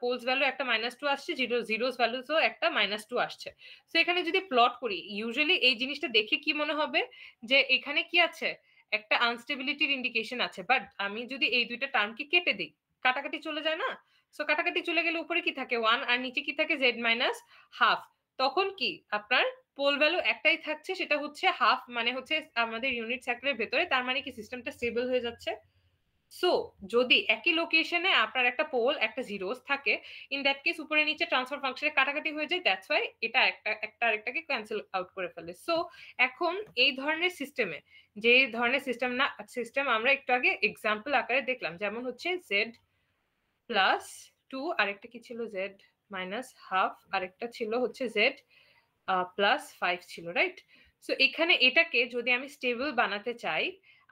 পোলস ভ্যালু একটা -2 আসছে, জিরোস ভ্যালু তো একটা -2 আসছে। সো এখানে যদি প্লট করি, ইউজুয়ালি এই জিনিসটা দেখে কি মনে হবে যে এখানে কি আছে? একটা আনস্টেবিলিটির ইন্ডিকেশন আছে। বাট আমি যদি এই দুইটা টার্মকে কেটে দিই, কাটাকাটি চলে যায় না? সো কাটাকাটি চলে গেলে উপরে কি থাকে? 1, আর নিচে কি থাকে? z-হাফ। তখন কি আপনার পোল ভ্যালু একটাই থাকছে, সেটা হচ্ছে হাফ, মানে হচ্ছে আমাদের ইউনিট সার্কেলের ভেতরে, তার মানে কি সিস্টেমটা স্টেবল হয়ে যাচ্ছে। সো যদি একই লোকেশনে আপনার একটা পোল একটা জিরোস থাকে, ইন দ্যাট কেস উপরে নিচে ট্রান্সফার ফাংশনে কাটাকাটি হয়ে যায়, দ্যাটস ওয়াই এটা একটা আরেকটাকে ক্যান্সেল আউট করে ফেলে। সো এখন এই ধরনের সিস্টেমে, যে ধরনের সিস্টেম আমরা একটু আগে এক্সাম্পল আকারে দেখলাম, যেমন হচ্ছে z+2, আরেকটা কি ছিল? z-হাফ, আরেকটা ছিল হচ্ছে z+5 ছিল, রাইট? সো এখানে এটাকে যদি আমি স্টেবল বানাতে চাই,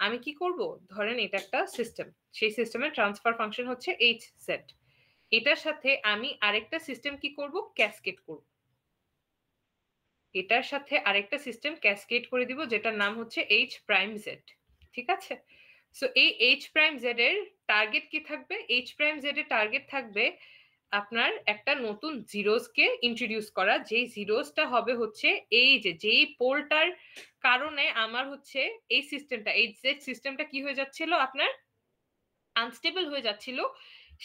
আমি কি করব? ধরেন এটা একটা সিস্টেম, সেই সিস্টেমের ট্রান্সফার ফাংশন হচ্ছে hz। এটার সাথে আমি আরেকটা সিস্টেম কি করব, ক্যাসকেড করব। এটার সাথে আরেকটা সিস্টেম ক্যাসকেড করে দিব, যেটার নাম হচ্ছে এইচ প্রাইম জেড। ঠিক আছে, সো এই এইচ প্রাইম জেড এর টার্গেট কি থাকবে? এইচ প্রাইম জেড এর টার্গেট থাকবে আপনার একটা নতুন জিরোস কে ইন্ট্রোডিউস করা, যেই জিরোসটা হবে হচ্ছে এই যেই পোলটার কারণে আমার হচ্ছে এই সিস্টেমটা, এই জেড সিস্টেমটা কি হয়ে যাচ্ছিল, আপনার আনস্টেবল হয়ে যাচ্ছিল,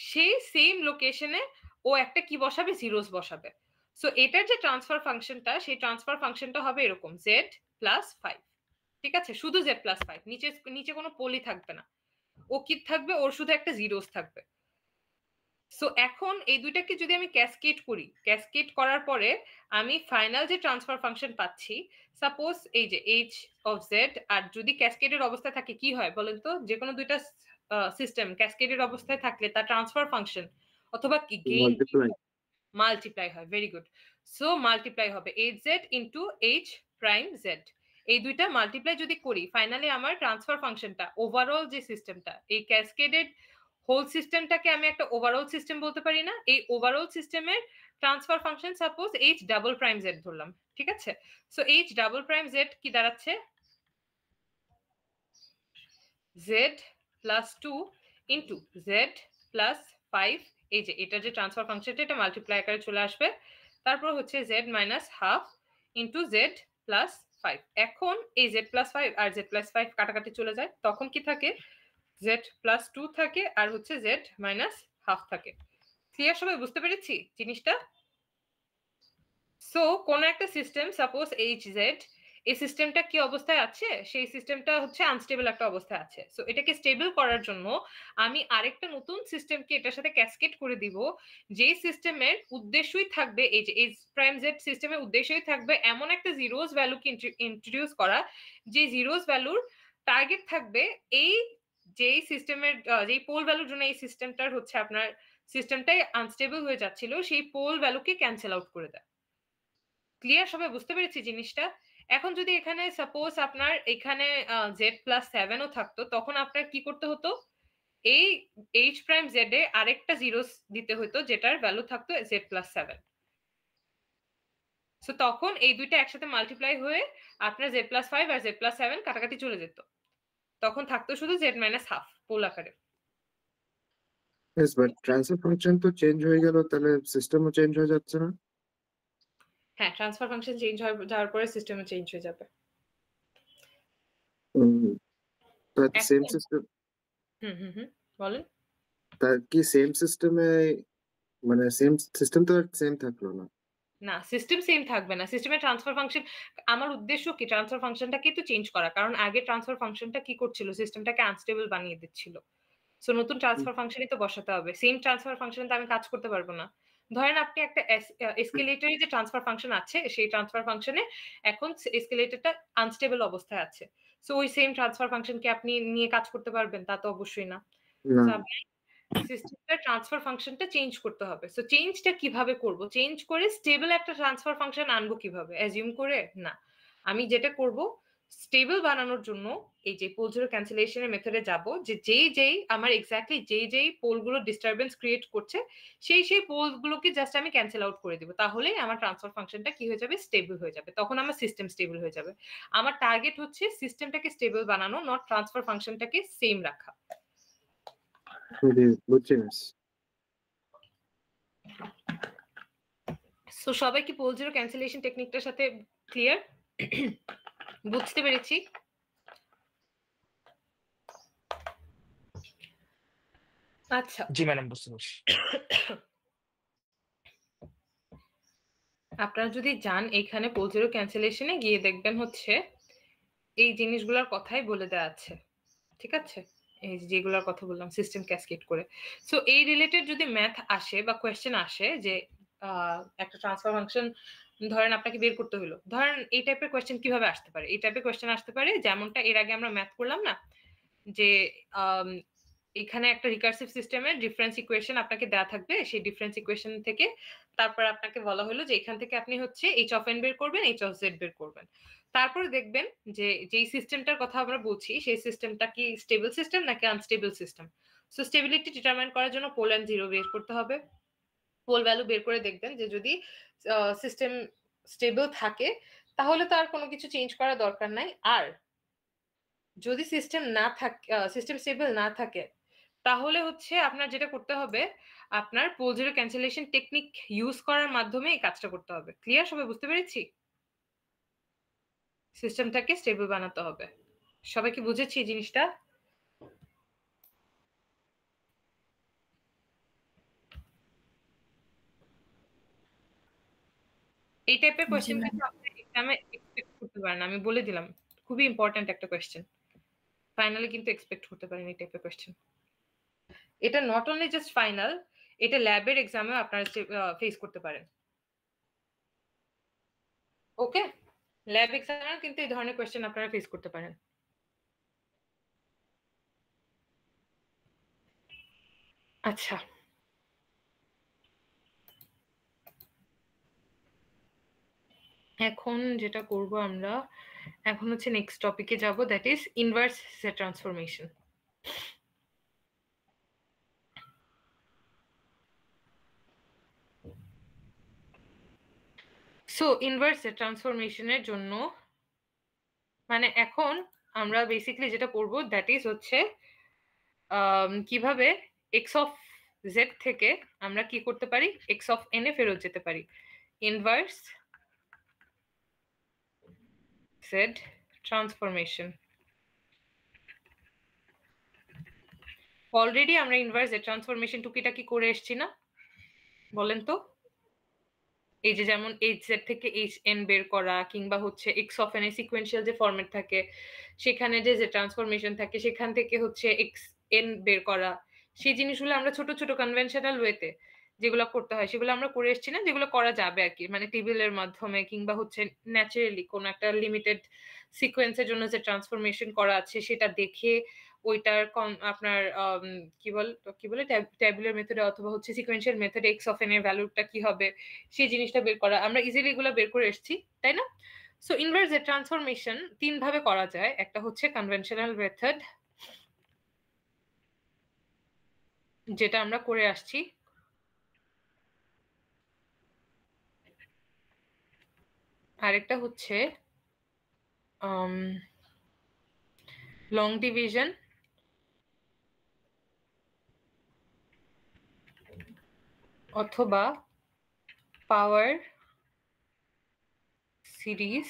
সেই সেম লোকেশনে ও একটা কি বসাবে, জিরোস বসাবে। সো এটার যে ট্রান্সফার ফাংশনটা, সেই ট্রান্সফার ফাংশনটা হবে এরকম জেড প্লাস 5। ঠিক আছে, শুধু জেড প্লাস 5, নিচে কোনো পোলই থাকবে না, ও কি থাকবে, ওর শুধু একটা জিরোস থাকবে। সো এখন এই দুইটাকে যদি আমি ক্যাসকেড করি, ক্যাসকেড করার পরে আমি ফাইনাল যে ট্রান্সফার ফাংশন পাচ্ছি, সাপোজ এই যে এইচ অফ জেড, আর যদি ক্যাসকেডের অবস্থায় থাকে কি হয় বলেন তো, যে কোনো দুইটা সিস্টেম ক্যাসকেডের অবস্থায় থাকলে তার ট্রান্সফার ফাংশন অথবা কি গেইন মাল্টিপ্লাই হয়। Very good. সো মাল্টিপ্লাই হবে H Z into H prime Z, এই দুইটা মাল্টিপ্লাই যদি করি, ফাইনালি আমার ট্রান্সফার ফাংশনটা, ওভারঅল যে সিস্টেমটা, এই ক্যাসকেডেড হোল সিস্টেমটাকে আমি একটা ওভারঅল সিস্টেম বলতে পারি না, এই ওভারঅল সিস্টেমের transfer function suppose H double prime Z ধরলাম। ঠিক আছে, so H double prime Z কি দাঁড়াচ্ছে, Z plus 2 into Z plus 5, এই যে এটা যে ট্রান্সফার ফাংশনটা, এটা মাল্টিপ্লাই আকারে চলে আসবে, তারপর হচ্ছে Z minus half into Z plus 5। এখন এই জেড প্লাস 5 আর জেড প্লাস 5 কাটাকাটি চলে যায়, তখন কি থাকে, জেড প্লাস 2 থাকে আর হচ্ছে জেড মাইনাস হাফ থাকে। ক্লিয়ার, সবাই বুঝতে পেরেছি জিনিসটা? সো কোন একটা সিস্টেম সাপোজ এইচ জেড, এই সিস্টেমটা কি অবস্থায় আছে, সেই সিস্টেমটা হচ্ছে আনস্টেবল একটা অবস্থায় আছে। সো এটাকে স্টেবল করার জন্য আমি আরেকটা নতুন সিস্টেমকে এটার সাথে ক্যাসকেড করে দিব, যেই সিস্টেমের উদ্দেশ্যই থাকবে এই যে এইচ প্রাইম জেড সিস্টেমের উদ্দেশ্যই থাকবে এমন একটা জিরোস ভ্যালুকে ইন্ট্রোডিউস করা, যে জিরোস ভ্যালুর টার্গেট থাকবে এই যেই সিস্টেমের যেই পোল ভ্যালুর জন্য এই সিস্টেমটার হচ্ছে আপনার সিস্টেমটাই আনস্টেবল হয়ে যাচ্ছিল, সেই পোল ভ্যালুকে ক্যান্সেল আউট করে দেয়। ক্লিয়ার, সবাই বুঝতে পেরেছি জিনিসটা? এখন যদি এখানে সাপোজ আপনার এখানে জেড প্লাস 7ও থাকতো, তখন আপনার কি করতে হতো, এই এইচ প্রাইম জেড এ আরেকটা জিরোস দিতে হতো, যেটার ভ্যালু থাকতো জেড প্লাস 7। সো তখন এই দুইটা একসাথে মাল্টিপ্লাই হয়ে আপনার জেড প্লাস 5 আর জেড প্লাস 7 কাটাকাটি চলে যেত, তখন থাকতো শুধু জেড মাইনাস হাফ পোল আকারে। Yes, but transfer function তো চেঞ্জ হয়ে গেল, তাহলে সিস্টেমও চেঞ্জ হয়ে যাচ্ছে না? হ্যাঁ, ট্রান্সফার ফাংশন চেঞ্জ হয়ে যাওয়ার পরে সিস্টেমও চেঞ্জ হয়ে যাবে। তার সেম সিস্টেম, বলেন। তার কি সেম সিস্টেমে, মানে সেম সিস্টেম তো সেম থাকলো না? না, সিস্টেম সেম থাকবে না, সিস্টেমের ট্রান্সফার ফাংশন, আমার উদ্দেশ্য কি ট্রান্সফার ফাংশনটাকে তো চেঞ্জ করা, কারণ আগে ট্রান্সফার ফাংশনটা কি করছিল, সিস্টেমটাকে আনস্টেবল বানিয়ে দিচ্ছিল। সো নতুন ট্রান্সফার ফাংশনই তো বসাতে হবে, সেম ট্রান্সফার ফাংশনে তো আমি কাজ করতে পারবো না। ধরেন আপনি একটা এসকেলেটরে যে ট্রান্সফার ফাংশন আছে, সেই ট্রান্সফার ফাংশনে এখন এসকেলেটরটা আনস্টেবল অবস্থায় আছে, সো ওই সেম ট্রান্সফার ফাংশনকে আপনি নিয়ে কাজ করতে পারবেন? তা তো অবশ্যই না। সিস্টেমের ট্রান্সফার ফাংশনটা চেঞ্জ করতে হবে। সো চেঞ্জটা কিভাবে করব, চেঞ্জ করে স্টেবল একটা ট্রান্সফার ফাংশন আনবো কিভাবে, অ্যাজিউম করে না, আমি যেটা করব, স্টেবল বানানোর জন্য এই যে পোল জিরো ক্যান্সেলেশনের মেথডে যাব, যে যেই আমার এক্স্যাক্টলি যেই পোলগুলো ডিস্টারবেন্স ক্রিয়েট করছে, সেই পোলগুলোকে জাস্ট আমি ক্যান্সেল আউট করে দিব, তাহলেই আমার ট্রান্সফার ফাংশনটা কি হয়ে যাবে, স্টেবল হয়ে যাবে, তখন আমার সিস্টেম স্টেবল হয়ে যাবে। আমার টার্গেট হচ্ছে সিস্টেমটাকে স্টেবল বানানো, নট ট্রান্সফার ফাংশনটাকে সেম রাখা। সো সবাই কি পোল জিরো ক্যান্সেলেশন টেকনিকটার সাথে ক্লিয়ার? বুঝতে পেরেছি? আচ্ছা, জি ম্যাডাম, বুঝতে পারছি। আপনারা যদি যান এখানে পোল জিরো ক্যান্সেলেশনে গিয়ে দেখবেন হচ্ছে এই জিনিসগুলোর কথাই বলে দেওয়া আছে। ঠিক আছে, এই যেগুলোর কথা বললাম সিস্টেম ক্যাসকেড করে। সো এই রিলেটেড যদি ম্যাথ আসে বা কোয়েশ্চেন আসে, যে একটা ট্রান্সফার ফাংশন ধরেন আপনাকে বের করতে হলো, ধরেন এই টাইপের কোয়েশ্চেন কিভাবে আসতে পারে, এই টাইপের কোয়েশ্চেন আসতে পারে যেমনটা এর আগে আমরা ম্যাথ করলাম না, যে এখানে একটা রিকার্সিভ সিস্টেমের ডিফারেন্স ইকুয়েশন আপনাকে দেওয়া থাকবে, সেই ডিফারেন্স ইকুয়েশন থেকে তারপর আপনাকে বলা হলো যে এখান থেকে আপনি হচ্ছে এইচ অফ এন বের করবেন, এইচ অফ জেড বের করবেন। তারপরে দেখবেন যে যেই সিস্টেমটার কথা আমরা বলছি সেই সিস্টেমটা কি স্টেবল সিস্টেম নাকি unstable system. So stability determine করার জন্য পোল এন্ড জিরো বের করতে হবে। পোল ভ্যালু বের করে দেখবেন যে যদি সিস্টেম স্টেবল থাকে তাহলে তো আর কোনো কিছু চেঞ্জ করার দরকার নাই। আর যদি সিস্টেম না থাকে, সিস্টেম স্টেবল না থাকে, তাহলে হচ্ছে আপনার যেটা করতে হবে, আপনার pole zero cancellation technique use করার মাধ্যমে এই কাজটা করতে হবে। ক্লিয়ার? সবাই বুঝতে পেরেছি? সিস্টেমটাকে স্টেবল বানাতে হবে। সবাই কি বুঝেছি এই জিনিসটা? এই টাইপের কোয়েশ্চেন কিন্তু আপনি এক্সামে এক্সপেক্ট করতে পারেন, আমি বলে দিলাম। খুবই ইম্পর্ট্যান্ট একটা কোয়েশ্চেন, ফাইনালি কিন্তু এক্সপেক্ট করতে পারেন এই টাইপের কোয়েশ্চেন। এটা নট অনলি জাস্ট ফাইনাল, এটা ল্যাবের এক্সামেও আপনারা ফেস করতে পারেন। ওকে, ল্যাব এক্সামেও কিন্তু এই ধরনের কোয়েশ্চেন আপনারা ফেস করতে পারেন। আচ্ছা, এখন যেটা করব আমরা, এখন হচ্ছে নেক্সট টপিকে যাব, that is inverse set transformation. So inverse Z ট্রান্সফরমেশনের জন্য মানে এখন আমরা বেসিক্যালি যেটা পড়ব দ্যাট ইজ হচ্ছে কিভাবে এক্স অফ জেড থেকে আমরা কি করতে পারি, এক্স অফ এন এ ফেরত যেতে পারি। Inverse set transformation. অলরেডি আমরা ইনভার্স জেড ট্রান্সফরমেশন টুকিটাকি করে এসেছি না? বলেন তো। এই যে যেমন এইচ জেড থেকে এইচ এন বের করা, কিংবা হচ্ছে x of N A sequential যে ফরম্যাট থাকে সেখানে যে ট্রান্সফরমেশন থাকে সেখান থেকে হচ্ছে এক্স এন বের করা, সেই জিনিসগুলো আমরা ছোট ছোট কনভেনশনাল ওয়েতে যেগুলো করতে হয় সেগুলো আমরা করে এসেছি না? যেগুলো করা যাবে আর কি, মানে টেবিলের মাধ্যমে কিংবা হচ্ছে ন্যাচারালি কোন একটা লিমিটেড সিকোয়েন্সের জন্য যে ট্রান্সফরমেশন করা আছে সেটা দেখে ওইটার আপনার কি বলে ট্যাবুলার মেথডে অথবা হচ্ছে সিকোয়েন্সিয়াল মেথডে এক্স অফ এন এর ভ্যালুটা কি হবে সেই জিনিসটা বের করা, আমরা ইজিলি এগুলো বের করে এসেছি, তাই না? সো ইনভার্স জেড ট্রান্সফরমেশন তিন ভাবে করা যায়। একটা হচ্ছে কনভেনশনাল মেথড, যেটা আমরা করে আসছি। আরেকটা হচ্ছে লং ডিভিশন অথবা পাওয়ার সিরিজ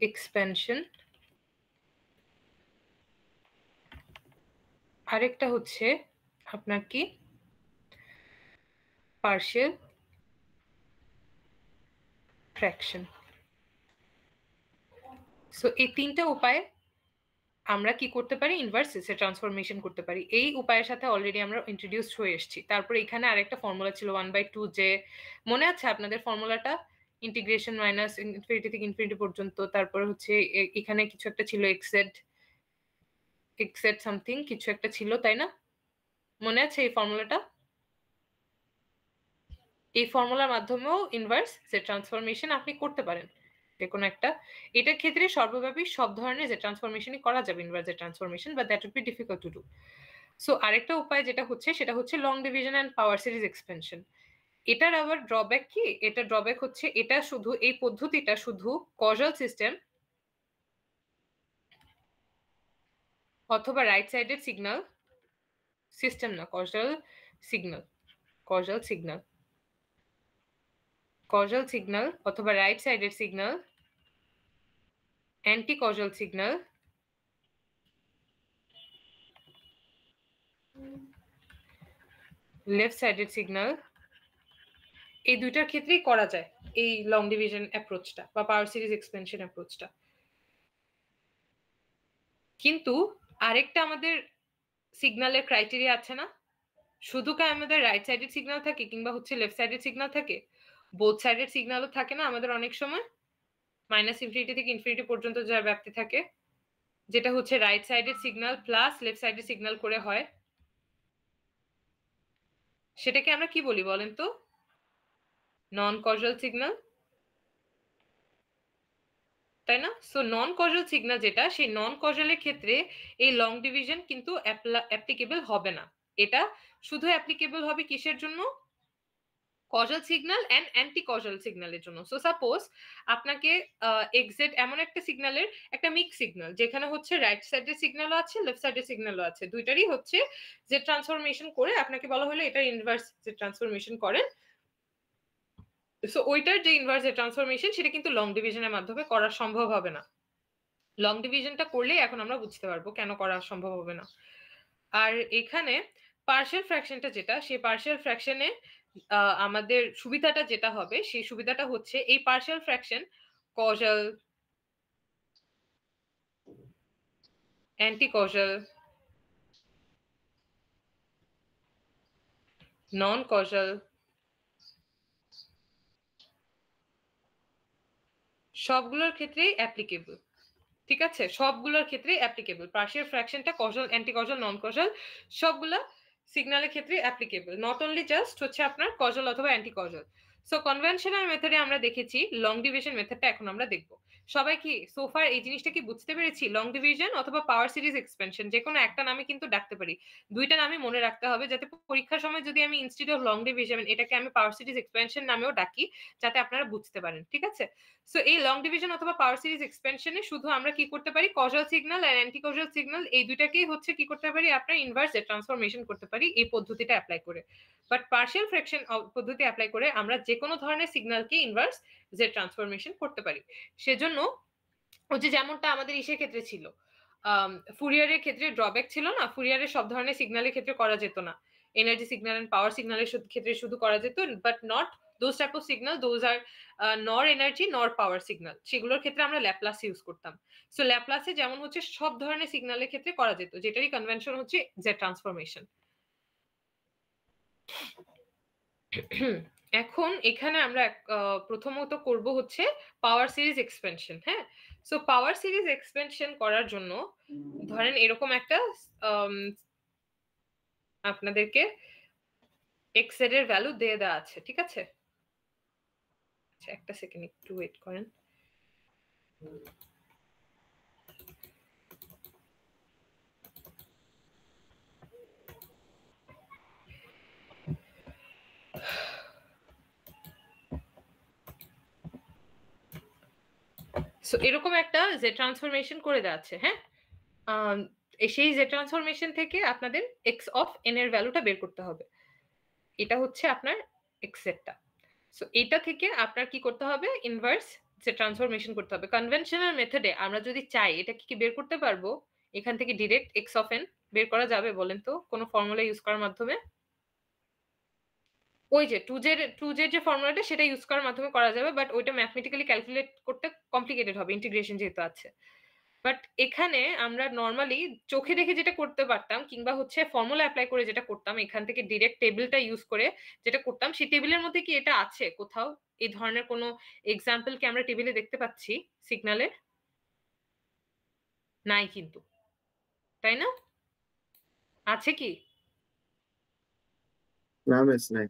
এক্সপেনশন। আরেকটা হচ্ছে আপনার কি পার্শিয়াল ফ্র্যাকশন। সো এই তিনটা উপায় আমরা কি করতে পারি, ইনভার্স সেট ট্রান্সফরমেশন করতে পারি। এই উপায়ের সাথে অলরেডি আমরা ইন্ট্রোডিউসড হয়ে এসেছি। তারপরে এখানে আরেকটা ফর্মুলা ছিল 1/2, যে মনে আছে আপনাদের ফর্মুলাটা, ইন্টিগ্রেশন মাইনাস ইনফিনিটি থেকে ইনফিনিটি পর্যন্ত। তারপরে হচ্ছে এখানে কিছু একটা ছিল এক্সেড সামথিং কিছু একটা ছিল, তাই না? মনে আছে এই ফর্মুলাটা? এই ফর্মুলার মাধ্যমেও ইনভার্স সেট ট্রান্সফরমেশন আপনি করতে পারেন যে কোনো একটা। এটার ক্ষেত্রে সর্বব্যাপী সব ধরনের যে ট্রান্সফরমেশনই করা যাবে inverse set transformation, but that would be difficult to do. So আরেকটা উপায় যেটা হচ্ছে সেটা হচ্ছে long division and power series expansion. এটার আবার ড্রব্যাক কি? এটা ড্রব্যাক হচ্ছে এটা শুধু এই পদ্ধতিটা শুধু কজাল সিস্টেম অথবা রাইট সাইডের সিগন্যাল সিস্টেম না, কজাল সিগন্যাল অথবা রাইট সাইডের signal, anti causal signal, left সাইডের সিগন্যাল, এই দুইটার ক্ষেত্রেই করা যায় এই লং ডিভিশন অ্যাপ্রোচটা বা পাওয়ার সিরিজ এক্সপেনশন অ্যাপ্রোচটা। কিন্তু আরেকটা আমাদের সিগন্যালের ক্রাইটেরিয়া আছে না? শুধু কি আমাদের রাইট সাইডের সিগন্যাল থাকে কিংবা হচ্ছে লেফট সাইডের সিগন্যাল থাকে? বোথ সাইডের সিগন্যালও থাকে না আমাদের অনেক সময়? মাইনাস ইনফিনিটি থেকে ইনফিনিটি পর্যন্ত যার ব্যাপ্তি থাকে, যেটা হচ্ছে রাইট সাইডের সিগন্যাল প্লাস লেফট সাইডের সিগন্যাল করে হয়। সেটাকে আমরা কি বলি বলেন তো? নন কজাল সিগন্যাল, তাই না? সো নন কজাল সিগন্যাল যেটা, সেই নন কজালের ক্ষেত্রে এই লং ডিভিশন কিন্তু অ্যাপ্লিকেবল হবে না। এটা শুধু অ্যাপ্লিকেবল হবে কিসের জন্য? Causal signal and anti causal সিগন্যালের জন্য। সো সাপোজ আপনাকে এক্সেট এমন একটা সিগন্যালের একটা মিক্স সিগন্যাল, যেখানে হচ্ছে রাইট সাইডের সিগন্যালও আছে, লেফট সাইডের সিগন্যালও আছে, দুইটারই হচ্ছে যে ট্রান্সফরমেশন করে আপনাকে বলা হলো এটার ইনভার্স যে ট্রান্সফরমেশন করেন। সো ওইটার যে ইনভার্স ট্রান্সফরমেশন সেটা কিন্তু লং ডিভিশনের মাধ্যমে করা সম্ভব হবে না। লং ডিভিশনটা করলে এখন আমরা বুঝতে পারবো কেন করা সম্ভব হবে না। আর এখানে পার্শিয়াল ফ্র্যাকশনটা যেটা, সেই পার্শিয়াল ফ্র্যাকশনে আমাদের সুবিধাটা যেটা হবে, সেই সুবিধাটা হচ্ছে এই partial fraction causal, anti causal, non causal সবগুলোর ক্ষেত্রেই অ্যাপ্লিকেবল। ঠিক আছে, সবগুলোর ক্ষেত্রেই অ্যাপ্লিকেবল। পার্শিয়াল ফ্র্যাকশনটা causal, anti causal, non causal সবগুলা সিগন্যালের ক্ষেত্রে অ্যাপ্লিকেবল, নট অনলি জাস্ট হচ্ছে আপনার কজাল অথবা অ্যান্টি কজাল। সো কনভেনশনাল মেথডে আমরা দেখেছি, লং ডিভিশন মেথডটা এখন আমরা দেখব। সবাই কি সোফার এই জিনিসটা কি বুঝতে পেরেছি? লং ডিভিশন অথবা পাওয়ার সিরিজ এক্সপেনশন যে কোনো একটা নামে কিন্তু ডাকতে পারি, দুইটা নামে মনে রাখতে হবে, যাতে পরীক্ষার সময় যদি আমি ইনস্টিটিউট অফ লং ডিভিশন এটাকে আমি পাওয়ার সিরিজ এক্সপেনশন নামেও ডাকি, যাতে আপনারা বুঝতে পারেন। ঠিক আছে, সো এই লং ডিভিশন অথবা পাওয়ার সিরিজ এক্সপেনশনে শুধু আমরা কি করতে পারি, কজাল সিগন্যাল আর অ্যান্টি কজাল সিগন্যাল এই দুইটাকেই হচ্ছে কি করতে পারি, আপনার ইনভার্স ট্রান্সফরমেশন করতে পারি এই পদ্ধতিটা অ্যাপ্লাই করে। বাট পার্শিয়াল ফ্র্যাকশন পদ্ধতি অ্যাপ্লাই করে আমরা যে কোনো ধরনের সিগন্যালকে ইনভার্স জেড ট্রান্সফরমেশন করতে পারি। সেজন্য ওই যে যেমনটা আমাদের ইসের ক্ষেত্রে ছিল, ফুরিয়ারের ক্ষেত্রে ড্রব্যাক ছিল না, ফুরিয়ারের সব ধরনের সিগন্যালের ক্ষেত্রে করা যেত না, এনার্জি সিগন্যাল এন্ড পাওয়ার সিগন্যালের ক্ষেত্রে শুধু করা যেত, but not those type of signal, those are nor energy nor power signal, সেগুলোর ক্ষেত্রে আমরা ল্যাপ্লাস ইউজ করতাম। সো ল্যাপ্লাসে যেমন হচ্ছে সব ধরনের সিগন্যালের ক্ষেত্রে করা যেত, যেটারই কনভেনশন হচ্ছে জেড ট্রান্সফরমেশন। এখন এখানে আমরা প্রথমত করব হচ্ছে পাওয়ার সিরিজ এক্সপেনশন। হ্যাঁ, সো পাওয়ার সিরিজ এক্সপেনশন করার জন্য ধরেন এরকম একটা আপনাদেরকে এক্স এর ভ্যালু দিয়ে দেওয়া আছে। ঠিক আছে, আচ্ছা একটা সেকেন্ড একটু ওয়েট করেন। সো এরকম একটা জেড ট্রান্সফরমেশন করে দেওয়া আছে। হ্যাঁ, সেই জেড ট্রান্সফরমেশন থেকে আপনাদের এক্স অফ এন এর ভ্যালুটা বের করতে হবে। এটা হচ্ছে আপনার এক্স জেডটা। সো এটা থেকে আপনার কি করতে হবে, ইনভার্স যে ট্রান্সফরমেশন করতে হবে। কনভেনশনাল মেথডে আমরা যদি চাই এটা কি বের করতে পারবো, এখান থেকে ডিরেক্ট এক্স অফ এন বের করা যাবে বলেন তো, কোনো ফর্মুলা ইউজ করার মাধ্যমে? ওই যে টু জেড যে ফর্মুলাটা সেটা ইউজ করার মাধ্যমে করা যাবে, বাট ওইটা ম্যাথমেটিক্যালি ক্যালকুলেট করতে কমপ্লিকেটেড হবে, ইন্টিগ্রেশন যেহেতু আছে। বাট এখানে আমরা নর্মালি চোখে দেখে যেটা করতে পারতাম, কিংবা হচ্ছে ফর্মুলা অ্যাপ্লাই করে যেটা করতাম, এখান থেকে ডিরেক্ট টেবিলটা ইউজ করে যেটা করতাম, সেই টেবিলের মধ্যে কি এটা আছে কোথাও? এই ধরনের কোনো এক্সাম্পল কি আমরা টেবিলে দেখতে পাচ্ছি সিগন্যালের? নাই কিন্তু, তাই না? আছে কি? না মিস নাই।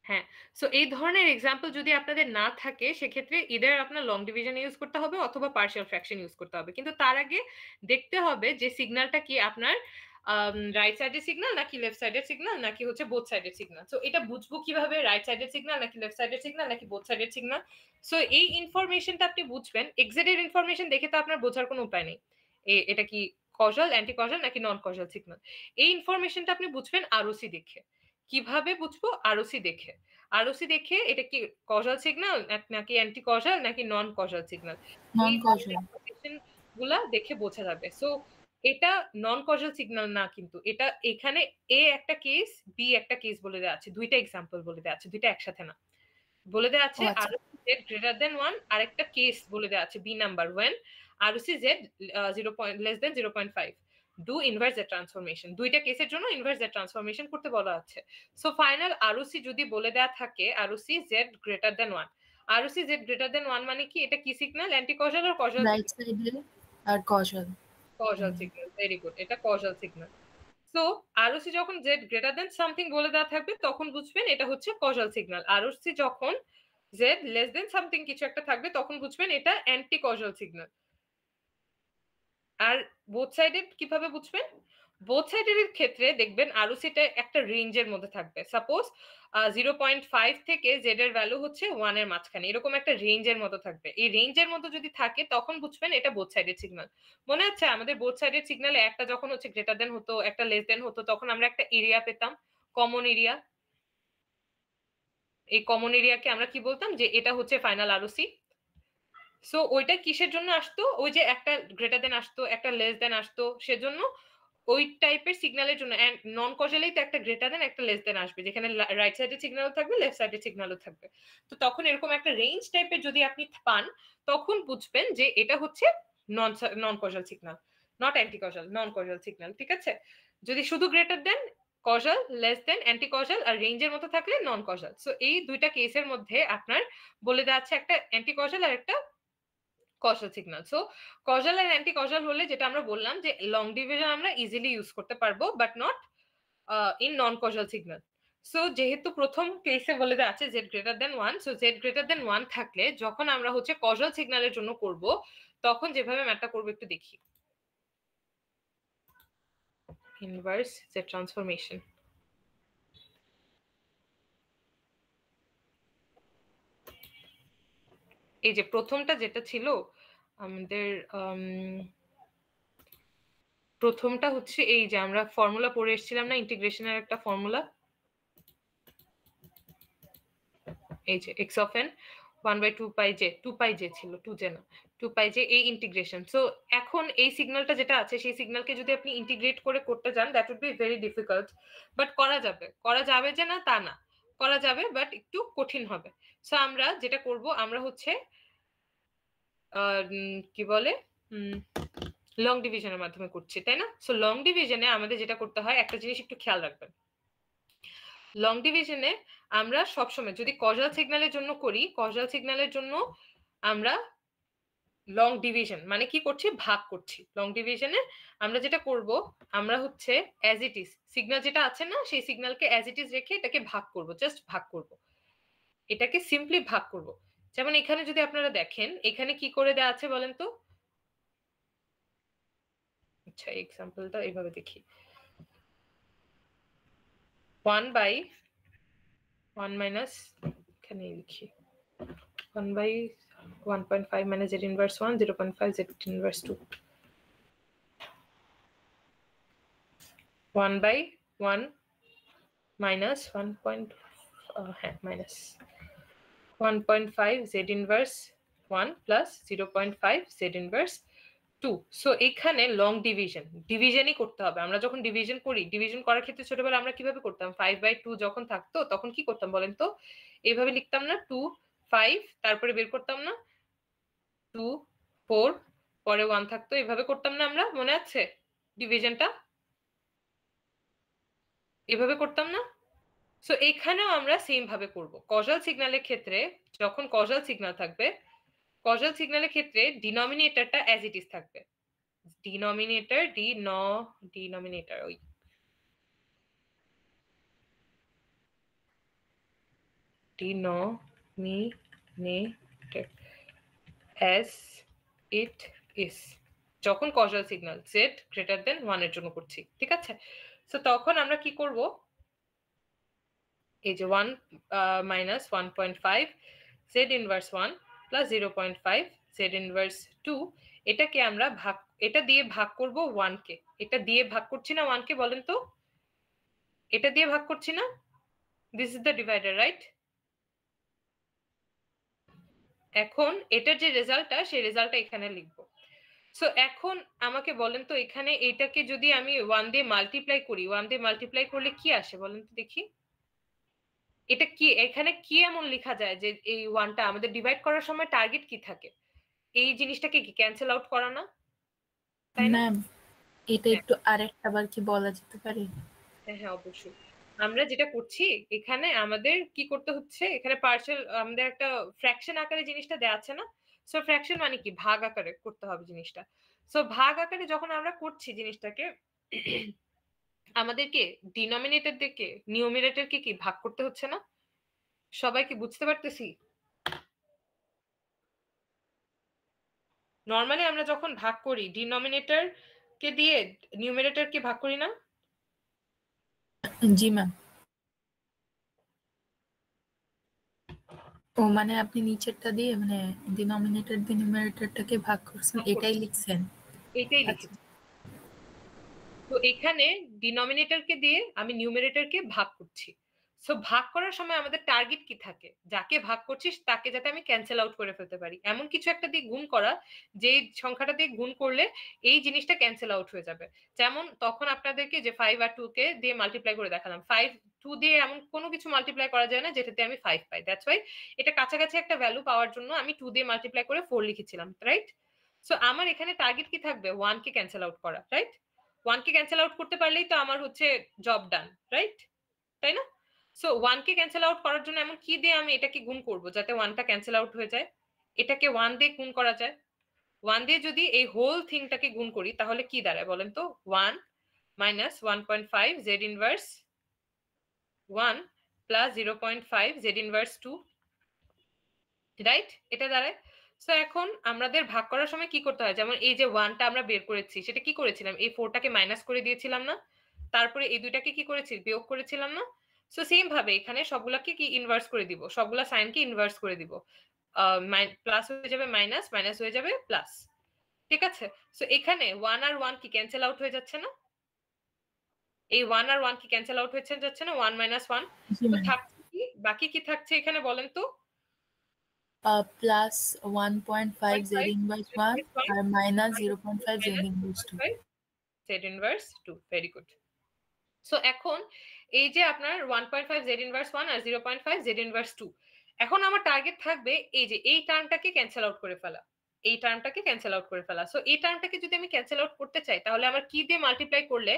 হ্যাঁ, সো এই ধরনের এক্সাম্পল যদি আপনাদের না থাকে, সেক্ষেত্রে ইদার আপনার লং ডিভিশন ইউজ করতে হবে অথবা পার্শিয়াল ফ্র্যাকশন ইউজ করতে হবে। কিন্তু তার আগে দেখতে হবে যে সিগন্যালটা কি আপনার রাইট সাইডের সিগন্যাল নাকি লেফট সাইডের সিগন্যাল নাকি হচ্ছে বোথ সাইডের সিগন্যাল। সো এটা বুঝবো কিভাবে, রাইট সাইডের সিগন্যাল নাকি লেফট সাইডের সিগন্যাল নাকি বোথ সাইডের সিগন্যাল। সো এই ইনফরমেশনটা আপনি বুঝবেন, এক্সেটের ইনফরমেশন দেখে তো আপনার বোঝার কোনো উপায় নেই এটা কি কজাল, অ্যান্টি কজাল নাকি নন কজাল সিগন্যাল। এই ইনফরমেশনটা আপনি বুঝবেন আরওসি দেখে। কিভাবে বুঝবো? আরওসি দেখে। আরওসি দেখে এটা কি কজাল সিগন্যাল নাকি অ্যান্টি কজাল নাকি নন কজাল সিগন্যাল, নন কজাল গুলা দেখে বোঝা যাবে। সো এটা নন কজাল সিগন্যাল না, কিন্তু এটা এখানে এ একটা কেস বি একটা কেস বলে দেওয়া আছে, দুইটা এক্সাম্পল বলে দেওয়া আছে, দুইটা একসাথে না বলে দেওয়া আছে। আরওসি জেড গ্রেটার দেন 1 আর একটা কেস বলে দেওয়া আছে B number, when ROC z less than 0.5 do inverse z transformation. দুইটা কেসের জন্য ইনভার্স জেড ট্রান্সফরমেশন করতে বলা আছে। সো ফাইনাল আরওসি যদি বলে দেওয়া থাকে ROC z greater than 1, ROC z greater than 1 মানে কি, এটা কি সিগন্যাল, অ্যান্টি কজাল আর কজাল? রাইট সাইডে আর causal, causal signal. Very good, এটা কজাল সিগন্যাল। সো আরওসি যখন জেড গ্রেটার দেন সামথিং বলে দেওয়া থাকবে তখন বুঝবেন এটা হচ্ছে কজাল সিগন্যাল। আরওসি যখন জেড লেস দেন সামথিং কিছু একটা থাকবে, তখন বুঝবেন এটা অ্যান্টি কজাল সিগন্যাল। আর বোথ সাইডেড কিভাবে বুঝবেন? বোথ সাইডের ক্ষেত্রে দেখবেন আরওসিটা একটা রেঞ্জের মধ্যে থাকবে। সাপোজ 0.5 থেকে জেড এর ভ্যালু হচ্ছে 1 এর মাঝখানে, এরকম একটা রেঞ্জের মতো থাকবে। এই রেঞ্জের মতো যদি থাকে তখন বুঝবেন এটা বোথ সাইডের সিগন্যাল। মনে আছে আমাদের বোথ সাইডের সিগন্যালে একটা যখন হচ্ছে গ্রেটার দেন হতো, একটা লেস দেন হতো, তখন আমরা একটা এরিয়া পেতাম, কমন এরিয়া। এই কমন এরিয়াকে আমরা কি বলতাম, যে এটা হচ্ছে ফাইনাল আরওসি। সো ওইটা কিসের জন্য আসতো? ওই যে একটা গ্রেটার দেন আসতো, একটা লেস দেন আসতো, সেজন্য ওই টাইপের সিগন্যালের জন্য। এন্ড নন কজালেই তো একটা গ্রেটার দেন একটা লেস দেন আসবে, যেখানে রাইট সাইডের সিগন্যালও থাকবে, লেফট সাইডের সিগন্যালও থাকবে। তো তখন এরকম একটা রেঞ্জ টাইপের যদি আপনি পান, তখন বুঝবেন যে এটা হচ্ছে non causal signal, not anti causal, non causal signal. ঠিক আছে? যদি শুধু greater than causal, less than anti causal, আর রেঞ্জের মতো থাকলে নন কজাল। সো এই দুইটা কেসের মধ্যে আপনার বলে দেওয়া আছে একটা অ্যান্টি কজাল আর একটা কজাল সিগন্যাল। সো কজাল আর অ্যান্টি কজাল হলে যেটা আমরা বললাম যে লং ডিভিশন আমরা ইজিলি ইউজ করতে পারবো, but not in non causal signal. So যেহেতু প্রথম কেসে বলে দেওয়া আছে Z greater than 1, so Z greater than 1 থাকলে যখন আমরা হচ্ছে কজাল সিগন্যালের জন্য করব, তখন যেভাবে ম্যাথটা করবো একটু দেখি। Inverse z transformation. এই যে প্রথমটা যেটা ছিল আমাদের, প্রথমটা হচ্ছে এই যে আমরা ফর্মুলা পড়ে এসেছিলাম না, ইন্টিগ্রেশনের একটা ফর্মুলা, এই যে x of n 1/2 pi J, 2 pi J ছিল, 2 জে না, 2 পাই জে, এই ইন্টিগ্রেশন। সো এখন এই সিগন্যালটা যেটা আছে সেই সিগন্যালকে যদি আপনি ইন্টিগ্রেট করে করতে যান, that would be very difficult. But করা যাবে, করা যাবে যে না তা না, করা যাবে, বাট একটু কঠিন হবে। সো আমরা যেটা করব, আমরা হচ্ছে কি বলে লং ডিভিশনের মাধ্যমে করছি, তাই না? সো লং ডিভিশনে আমাদের যেটা করতে হয়, একটা জিনিস একটু খেয়াল রাখবেন। লং ডিভিশনে আমরা সবসময় যদি কজাল সিগন্যালের জন্য করি, কজাল সিগন্যালের জন্য আমরা লং ডিভিশন মানে কি করছি, ভাগ করছি। লং ডিভিশনে আমরা যেটা করব, আমরা হচ্ছে অ্যাজ ইট ইজ সিগন্যাল যেটা আছে না, সেই সিগন্যালকে অ্যাজ ইট ইজ রেখে এটাকে ভাগ করব, জাস্ট ভাগ করব, এটাকে সিম্পলি ভাগ করব। যেমন এখানে যদি আপনারা দেখেন, এখানে কি করে দেওয়া আছে বলেন তো? আচ্ছা এক্সাম্পলটা এইভাবে দেখি, 1/1 মাইনাস, এখানে লিখি 1/1.5 minus z inverse 1, 0.5 z inverse 2. 1/1 minus 1.5 z inverse 1 plus 0.5 z inverse 2. So এখানে লং ডিভিশনই করতে হবে। আমরা যখন ডিভিশন করি, ডিভিশন করার ক্ষেত্রে ছোটবেলা আমরা কিভাবে করতাম, 5/2 যখন থাকতো তখন কি করতাম বলেন তো? এইভাবে লিখতাম না, 2 5, তারপরে বের করতাম না 2 4, পরে 1 থাকতো, এভাবে করতাম না আমরা? মনে আছে ডিভিশনটা? এভাবে করতাম না? সো এখানেও আমরা সেম ভাবে করব। কজাল সিগন্যালের ক্ষেত্রে যখন কজাল সিগন্যাল থাকবে, কজাল সিগন্যালের ক্ষেত্রে ডিনোমিনেটরটা অ্যাজ ইট ইজ থাকবে। ডিনোমিনেটর ওই ডিনোমিনেটর as it is যখন causal signal z greater than 1 এর জন্য করছি। ঠিক আছে? সো তখন আমরা কি করব, এই যে 1 minus 1.5 z inverse 1 plus 0.5 z inverse 2, এটাকে আমরা ভাগ, এটা দিয়ে ভাগ করব 1 কে। এটা দিয়ে ভাগ করছি না 1 কে, বলেন তো? এটা দিয়ে ভাগ করছি না? This is the divider, right? এখন এটার যে রেজাল্টটা, সেই রেজাল্টটা এখানে লিখবো। সো এখন আমাকে বলেন তো, এখানে এটাকে যদি আমি 1 দিয়ে মাল্টিপ্লাই করি, 1 দিয়ে মাল্টিপ্লাই করলে কি আসে বলেন তো দেখি? এটা কি, এখানে কি এমন লেখা যায় যে এই 1টা আমাদের ডিভাইড করার সময় টার্গেট কি থাকে? এই জিনিসটাকে কি ক্যান্সেল আউট করা না? তাই না? ম্যাম এটা একটু আরেকটা বার কি বলা যেতে পারে? হ্যাঁ অবশ্যই। আমরা যেটা করছি এখানে আমাদের কি করতে হচ্ছে, এখানে পার্শিয়াল আমাদের একটা ফ্র্যাকশন আকারে জিনিসটা দেওয়া আছে না? সো ফ্র্যাকশন মানে কি, ভাগ আকারে করতে হবে জিনিসটা। সো ভাগ আকারে যখন আমরা করছি জিনিসটাকে, আমাদেরকে ডিনোমিনেটর থেকে নিউমিনেটরকে কি ভাগ করতে হচ্ছে না? সবাই কি বুঝতে পারতেছি? নরমালি আমরা যখন ভাগ করি ডিনোমিনেটর কে দিয়ে নিউমারেটর কে ভাগ করি না? জি ম্যাম। ও মানে আপনি নিচেরটা দিয়ে মানে ডিনোমিনেটর দিয়ে নিউমারেটরটাকে ভাগ করছেন, এটাই লিখছেন? এইটাই লিখি। তো এখানে ডিনোমিনেটরকে দিয়ে আমি নিউমারেটরকে ভাগ করছি। সো ভাগ করার সময় আমাদের টার্গেট কি থাকে? যাকে ভাগ করছিস তাকে যাতে আমি ক্যান্সেল আউট করে ফেলতে পারি, এমন কিছু একটা দিয়ে গুণ করা যে সংখ্যাটা দিয়ে গুণ করলে এই জিনিসটা ক্যান্সেল আউট হয়ে যাবে। যেমন তখন আপনাদেরকে যে 5 আর 2 কে দিয়ে মাল্টিপ্লাই করে দেখালাম, 5 2 দিয়ে এমন কোনো কিছু মাল্টিপ্লাই করা যায় না যেটাতে আমি 5 পাই। দ্যাটস ওয়াই এটা কাছাকাছি একটা ভ্যালু পাওয়ার জন্য আমি 2 দিয়ে মাল্টিপ্লাই করে 4 লিখেছিলাম, রাইট? সো আমার এখানে টার্গেট কি থাকবে? 1 কে ক্যান্সেল আউট করা, রাইট? 1 কে ক্যান্সেল আউট করতে পারলেই তো আমার হচ্ছে জব ডান, রাইট? তাই না? সো 1 কে ক্যান্সেল আউট করার জন্য এমন কি দিয়ে আমি এটাকে গুণ করব যাতে 1 টা ক্যান্সেল আউট হয়ে যায়? এটাকে 1 দিয়ে গুণ করা যায়। 1 দিয়ে যদি এই হোল থিংটাকে গুণ করি তাহলে কি দাঁড়ায় বলেন তো? 1 minus 1.5 z inverse 1 plus 0.5 z inverse 2, right? এটা দাঁড়ায়। সো এখন আমাদের ভাগ করার সময় কি করতে হয়? যেমন এই যে 1 টা আমরা বের করেছি, সেটা কি করেছিলাম? এই 4 টাকে মাইনাস করে দিয়েছিলাম না? তারপরে এই দুইটাকে কি করেছি? বিয়োগ করেছিলাম না? সো সেম ভাবে এখানে সবগুলাকে কি ইনভার্স করে দিব, সবগুলা সাইনকে ইনভার্স করে দিব। প্লাস হয়ে যাবে মাইনাস, মাইনাস হয়ে যাবে প্লাস। ঠিক আছে? সো এখানে 1 আর 1 কি ক্যান্সেল আউট হয়ে যাচ্ছে না? এই 1 আর 1 কি ক্যান্সেল আউট হয়ে যাচ্ছে না? 1 minus 1। তো থাকছে কি? বাকি কি থাকছে এখানে বলেন তো? প্লাস 1.5 z inverse 1 আর minus 0.5 z inverse 2। z inverse 2, very good. So এখন এই যে আপনার 1.5 z inverse 1 আর 0.5 z inverse 2, এখন আমার টার্গেট থাকবে এই যে এই টার্মটাকে ক্যান্সেল আউট করে ফেলা, এই টার্মটাকে ক্যান্সেল আউট করে ফেলা। সো এই টার্মটাকে যদি আমি ক্যান্সেল আউট করতে চাই তাহলে আমার কি দিয়ে মাল্টিপ্লাই করলে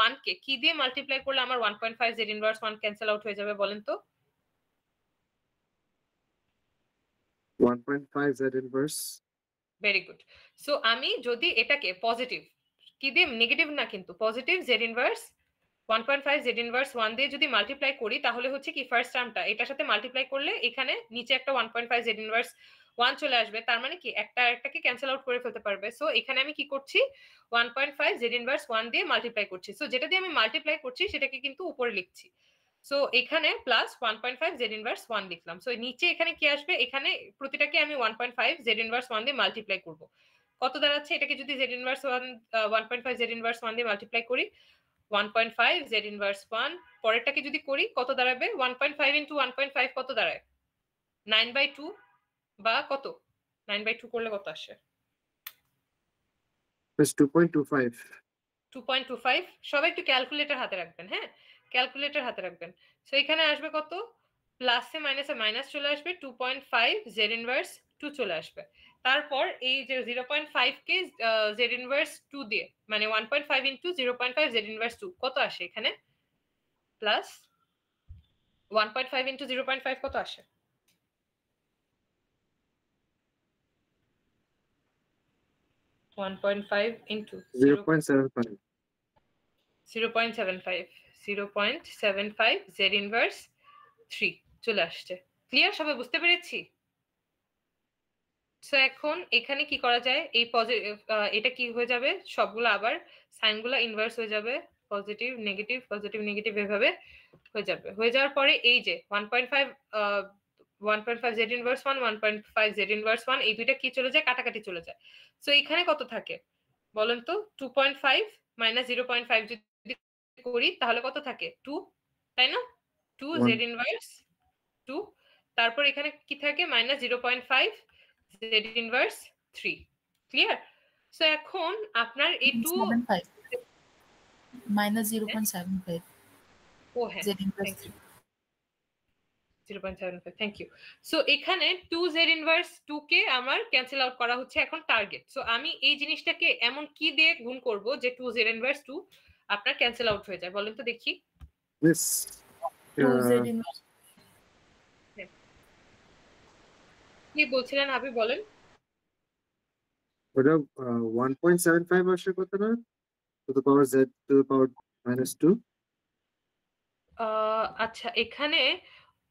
1 কে কি দিয়ে মাল্টিপ্লাই করলে আমার 1.5 z inverse 1 ক্যান্সেল আউট হয়ে যাবে বলেন তো? 1.5 z inverse। Very good. So আমি যদি এটাকে পজিটিভ কি দিয়ে, নেগেটিভ না কিন্তু, positive z inverse 1.5 z inverse 1 দিয়ে যদি মাল্টিপ্লাই করি তাহলে হচ্ছে কি ফার্স্ট টার্মটা এটার সাথে মাল্টিপ্লাই করলে এখানে নিচে একটা 1.5 z ইনভার্স 1 চলে আসবে, তার মানে কি একটা একটাকে ক্যান্সেল আউট করে ফেলতে পারবে। সো এখানে আমি কি করছি? 1.5 z ইনভার্স 1 দিয়ে মাল্টিপ্লাই করছি। সো যেটা দিয়ে আমি মাল্টিপ্লাই করছি সেটাকে কিন্তু উপরে লিখছি। সো এখানে প্লাস 1.5 z ইনভার্স 1 লিখলাম। সো নিচে এখানে কি আসবে? এখানে প্রতিটাকে আমি 1.5 z ইনভার্স 1 দিয়ে মাল্টিপ্লাই করব। কত দাঁড়াচ্ছে? এটাকে যদি z ইনভার্স 1.5 z ইনভার্স 1 দিয়ে মাল্টিপ্লাই করি 1.5 z ইনভার্স 1, পরেরটাকে যদি করি কত দাঁড়াবে? 1.5 ইনটু 1.5 কত দাঁড়ায়? 9/2 বা কত? 9/2 করলে কত আসে? Plus 2.25। 2.25। সবাই একটু ক্যালকুলেটর হাতে রাখবেন, হ্যাঁ, ক্যালকুলেটর হাতে রাখবেন। সো এখানে আসবে কত? প্লাসে মাইনাসে মাইনাস চলে আসবে, 2.5 z ইনভার্স 2 চলে আসবে। তারপর এই যে 0.5 কে z ইনভার্স 2 দিয়ে, মানে 1.5 ইনটু 0.5 z ইনভার্স 2 কত আসে এখানে? প্লাস 1.5 ইনটু 0.5 কত আসে? 1.5 ইনটু 0.75। 0.75 z ইনভার্স 3 চলে আসছে। ক্লিয়ার? সবাই বুঝতে পেরেছি? সো এখন এখানে কি করা যায়? এই পজিটিভ এটা কি হয়ে যাবে? সবগুলো আবার সাইনগুলো ইনভার্স হয়ে যাবে, পজিটিভ নেগেটিভ পজিটিভ নেগেটিভ এভাবে হয়ে যাবে। হয়ে যাওয়ার পরে এই যে 1.5 z ইনভার্স 1 1.5 z ইনভার্স 1 এই দুইটা কি চলে যায়? কাটাকাটি চলে যায়। সো এখানে কত থাকে বলেন তো? 2.5 মাইনাস 0.5 যদি করি তাহলে কত থাকে? 2, তাই না? 2 z ইনভার্স 2, তারপর এখানে কি থাকে? Minus 0.5 z inverse 3। Clear? So এখন আপনার এই 2 মাইনাস 0.75 ও হ্যাঁ, z inverse 3। 0.75, thank you. So এখানে 2 z ইনভার্স 2 কে আমার ক্যান্সেল আউট করা হচ্ছে এখন টার্গেট। সো আমি এই জিনিসটাকে এমন কি দিয়ে গুণ করব যে 2 z ইনভার্স 2 আপনার ক্যান্সেল আউট হয়ে যায় বলেন তো দেখি? This 2 z inverse কি বলছিলেন আপনি বলেন? ওটা 1.75 আসে কত না? to the power z to the power -2। আচ্ছা এখানে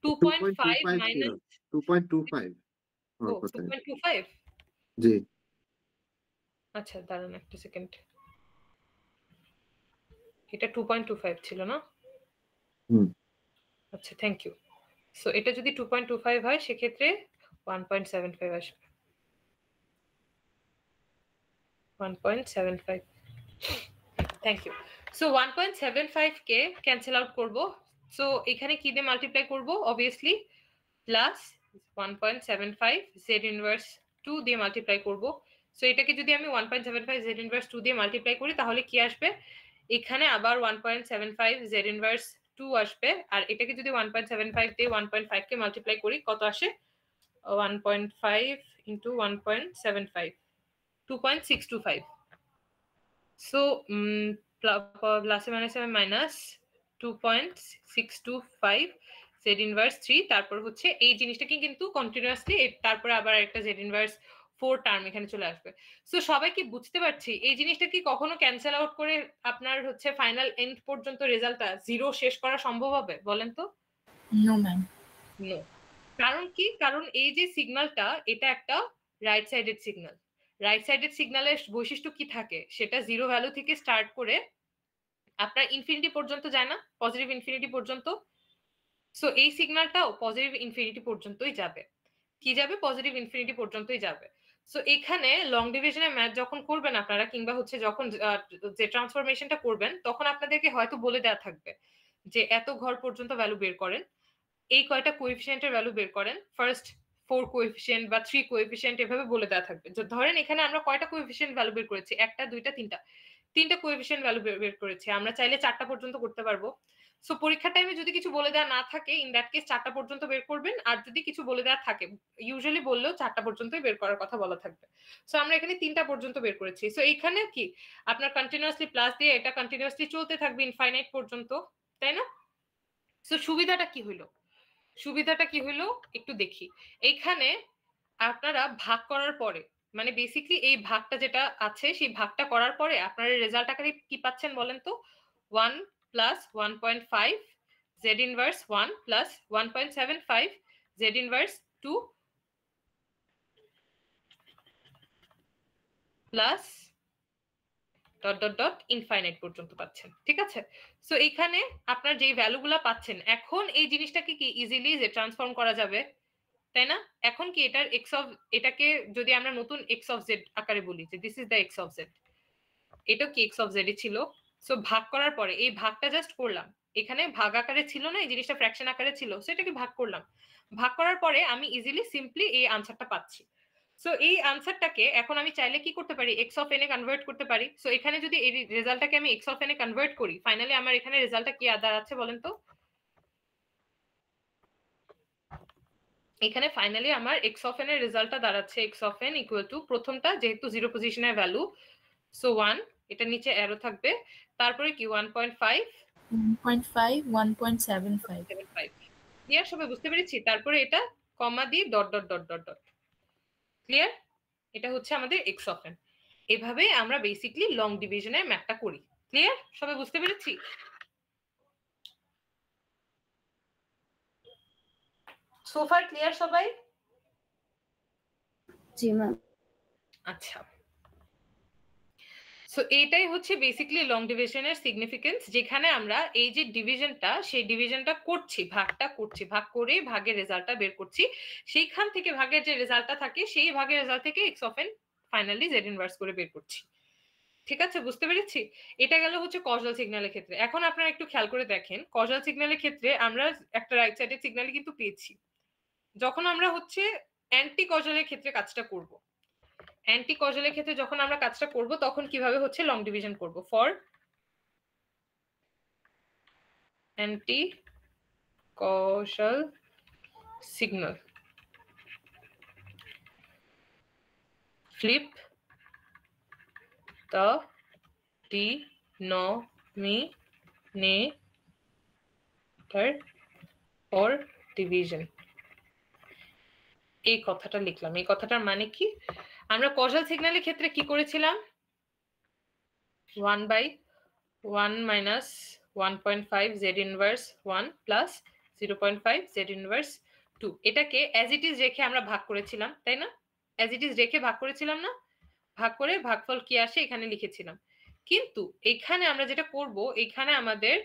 2.5 মাইনাস 2.25 ও 2.25। জি। আচ্ছা দাঁড়ান একটা সেকেন্ড, এটা 2.25 ছিল না? হুম। আচ্ছা থ্যাংক ইউ। সো এটা যদি 2.25 হয় সেক্ষেত্রে 1.75 আসবে, 1.75। Thank you. সো 1.75 কে ক্যান্সেল আউট করব। সো এখানে কি দিয়ে মাল্টিপ্লাই করব? অবভিয়াসলি প্লাস 1.75 জেড ইনভার্স 2 দিয়ে মাল্টিপ্লাই করব। সো এটাকে যদি আমি 1.75 জেড ইনভার্স 2 দিয়ে মাল্টিপ্লাই করি তাহলে কি আসবে? এখানে আবার 1.75 জেড ইনভার্স 2 আসবে, আর এটাকে যদি 1.75 দিয়ে 1.5 কে মাল্টিপ্লাই করি কত আসে? 1.5 ইন্টু 1.75, 2.625। সো প্লাসে মাইনাসে মাইনাস 2.625 জেড ইনভার্স 3, তারপর হচ্ছে এই জিনিসটাকে কিন্তু কন্টিনিউয়াসলি তারপরে আবার একটা জেড ইনভার্স 4 টার্ম এখানে চলে আসবে। সো সবাই কি বুঝতে পারছি এই জিনিসটা কি কখনো ক্যান্সেল আউট করে আপনার হচ্ছে ফাইনাল এন্ড পর্যন্ত রেজাল্টটা 0 শেষ করা সম্ভব হবে? বলেন তো। No ma'am. নো। কারণ কি? কারণ এই যে সিগন্যালটা এটা একটা right sided signal. Right sided সিগন্যালের বৈশিষ্ট্য কি থাকে? সেটা 0 ভ্যালু থেকে স্টার্ট করে আপনার ইনফিনিটি পর্যন্ত যায় না, পজিটিভ ইনফিনিটি পর্যন্ত। সো এই সিগন্যালটাও পজিটিভ ইনফিনিটি পর্যন্তই যাবে। কি যাবে? পজিটিভ ইনফিনিটি পর্যন্তই যাবে। সো এখানে লং ডিভিশনের ম্যাথ যখন করবেন আপনারা, কিংবা হচ্ছে যখন যে ট্রান্সফরমেশনটা করবেন তখন আপনাদেরকে হয়তো বলে দেওয়া থাকবে যে এত ঘর পর্যন্ত ভ্যালু বের করেন, এই কয়টা কোএফিসিয়েন্টের ভ্যালু বের করেন, ফার্স্ট 4 কোএফিসিয়েন্ট বা 3 কোএফিসিয়েন্ট এভাবে বলে দেওয়া থাকবে। ধরেন এখানে আমরা কয়টা কোএফিসিয়েন্ট ভ্যালু বের করেছি? একটা, দুইটা, তিনটা, তিনটা কোএফিসিয়েন্ট ভ্যালু বের করেছি। আমরা চাইলে 4টা পর্যন্ত করতে পারবো। সো পরীক্ষার টাইমে যদি কিছু বলে দেওয়া না থাকে ইন দ্যাট কেস 4টা পর্যন্ত বের করবেন, আর যদি কিছু বলে দেওয়া থাকে ইউজুয়ালি বললেও 4টা পর্যন্তই বের করার কথা বলা থাকবে। সো আমরা এখানে 3টা পর্যন্ত বের করেছি। সো এইখানে কি আপনার কন্টিনিউয়াসলি প্লাস দিয়ে এটা কন্টিনিউয়াসলি চলতে থাকবে ইনফাইনাইট পর্যন্ত, তাই না? সো সুবিধাটা কি হইলো? সুবিধাটা কি হইলো একটু দেখি। এইখানে আপনারা ভাগ করার পরে, মানে বেসিক্যালি এই ভাগটা যেটা আছে সেই ভাগটা করার পরে আপনারা রেজাল্ট আকারে কি পাচ্ছেন বলেন তো? 1 plus 1.5 Z inverse 1 plus 1.75 Z inverse 2 plus dot dot dot infinite পর্যন্ত পাচ্ছেন। ঠিক আছে? সো এইখানে আপনার যেই ভ্যালুগুলা পাচ্ছেন, এখন এই জিনিসটাকে কি ইজিলি যে ট্রান্সফর্ম করা যাবে, তাই না? এখন কি এটার এক্স অফ, এটাকে যদি আমরা নতুন এক্স অফ জেড আকারে বলি যে this is the x of Z, এটা কি এক্স অফ জেড ছিল। সো ভাগ করার পরে এই ভাগটা জাস্ট করলাম, এখানে ভাগ আকারে ছিল না, এই জিনিসটা ফ্র্যাকশন আকারে ছিল, সো এটাকে ভাগ করলাম। ভাগ করার পরে আমি ইজিলি সিম্পলি এই আনসারটা পাচ্ছি। সো এই আনসারটাকে এখন আমি চাইলে কি করতে পারি? X of N A convert করতে পারি। সো এখানে যদি এই রেজাল্টটাকে আমি x of N A convert করি, ফাইনালি আমার এখানে রেজাল্টটা কি দাঁড়াচ্ছে বলেন তো? এখানে ফাইনালি আমার এক্স অফ এন এর রেজাল্টটা দাঁড়াচ্ছে x of N equal to, প্রথমটা যেহেতু 0 পজিশনের ভ্যালু, সো 1, এটা নিচে অ্যারো থাকবে, তারপরে কি 1.5 1.75 ক্লিয়ার? সবাই বুঝতে পেরেছি? তারপরে এটা কমা দিয়ে dot dot dot dot dot. Clear? এটা হচ্ছে আমাদের এক্স অফ এন। এভাবে আমরা বেসিক্যালি লং ডিভিশনের ম্যাথটা করি। ক্লিয়ার? সবাই বুঝতে পেরেছি? সোফার ক্লিয়ার সবাই? জি ম্যাম। আচ্ছা, সো এইটাই হচ্ছে বেসিক্যালি লং ডিভিশনের সিগনিফিকেন্স, যেখানে আমরা এই যে ডিভিশনটা, সেই ডিভিশনটা করছি, ভাগটা করছি, ভাগ করে ভাগের রেজাল্টটা বের করছি, সেইখান থেকে ভাগের যে রেজাল্টটা থাকে সেই ভাগের রেজাল্ট থেকে x of N finally Z inverse করে বের করছি। ঠিক আছে? বুঝতে পেরেছি? এটা গেল হচ্ছে কজাল সিগন্যালের ক্ষেত্রে। এখন আপনারা একটু খেয়াল করে দেখেন, কজাল সিগন্যালের ক্ষেত্রে আমরা একটা রাইট সাইডের সিগন্যাল কিন্তু পেয়েছি। যখন আমরা হচ্ছে অ্যান্টি কজালের ক্ষেত্রে কাজটা করব, অ্যান্টি কজালের ক্ষেত্রে যখন আমরা কাজটা করব তখন কিভাবে হচ্ছে লং ডিভিশন করব? For anti causal signal flip the denominator for division। এই কথাটা লিখলাম। এই কথাটার মানে কি? আমরা কজাল সিগন্যালের ক্ষেত্রে কি করেছিলাম? 1/1 minus 1.5 z inverse 1 plus 0.5 z inverse 2, এটাকে অ্যাজ ইট ইজ রেখে আমরা ভাগ করেছিলাম, তাই না? অ্যাজ ইট ইজ রেখে ভাগ করেছিলাম না? ভাগ করে ভাগফল কি আসে এখানে লিখেছিলাম। কিন্তু এখানে আমরা যেটা করব, এখানে আমাদের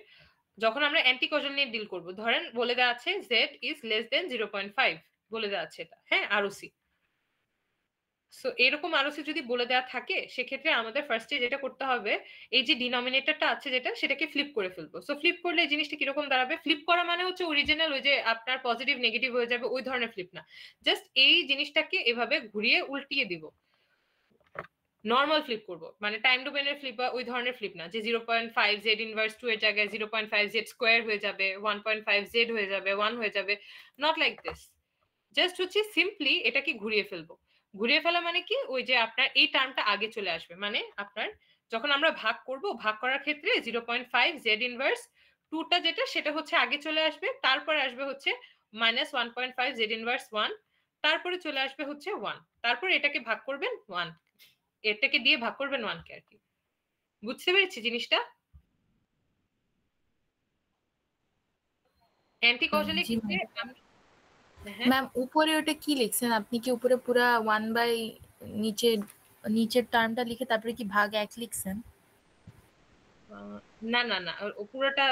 যখন আমরা অ্যান্টি কজল নিয়ে ডিল করব, ধরেন বলে দেওয়া আছে z is less than 0.5 বলে দেওয়া আছে এটা, হ্যাঁ, আরওসি। সো এরকম আরওসি যদি বলে দেওয়া থাকে সেক্ষেত্রে আমাদের ফার্স্টে যেটা করতে হবে, এই যে ডিনোমিনেটরটা আছে যেটা, সেটাকে ফ্লিপ করে ফেলবো। সো ফ্লিপ করলে এই জিনিসটা কিরকম দাঁড়াবে, ফ্লিপ করা মানে হচ্ছে অরিজিনাল ওই যে আপনার পজিটিভ নেগেটিভ হয়ে যাবে ওই ধরনের ফ্লিপ না, জাস্ট এই জিনিসটাকে এভাবে ঘুরিয়ে উল্টিয়ে দিব, নর্মাল ফ্লিপ করব, মানে টাইম ডোমেনের ফ্লিপ বা ওই ধরনের ফ্লিপ না যে 0.5 জেড ইনভার্স 2 এর জায়গায় 0.5 জেড স্কোয়ার হয়ে যাবে, 1.5 জেড হয়ে যাবে, 1 হয়ে যাবে, নট লাইক দিস। জাস্ট হচ্ছে সিম্পলি এটাকে ঘুরিয়ে ফেলবো। ঘুরিয়ে ফেলা মানে কি, ওই যে আপনার এই টার্মটা আগে চলে আসবে, মানে আপনার যখন আমরা ভাগ করব, ভাগ করার ক্ষেত্রে 0.5 জেড ইনভার্স 2টা যেটা সেটা হচ্ছে আগে চলে আসবে, তারপরে আসবে হচ্ছে মাইনাস 1.5 জেড ইনভার্স 1, তারপরে চলে আসবে হচ্ছে 1, তারপর এটাকে ভাগ করবেন 1, এটাকে দিয়ে ভাগ করবেন 1 কে আর কি। বুঝতে পেরেছি জিনিসটা? অ্যান্টি কজলের ক্ষেত্রে ম্যাম উপরে ওটা কি লিখছেন আপনি? কি উপরে পুরা 1 বাই নিচের টার্মটা লিখে তারপরে কি ভাগ 1 লিখছেন? না না না, পুরোটা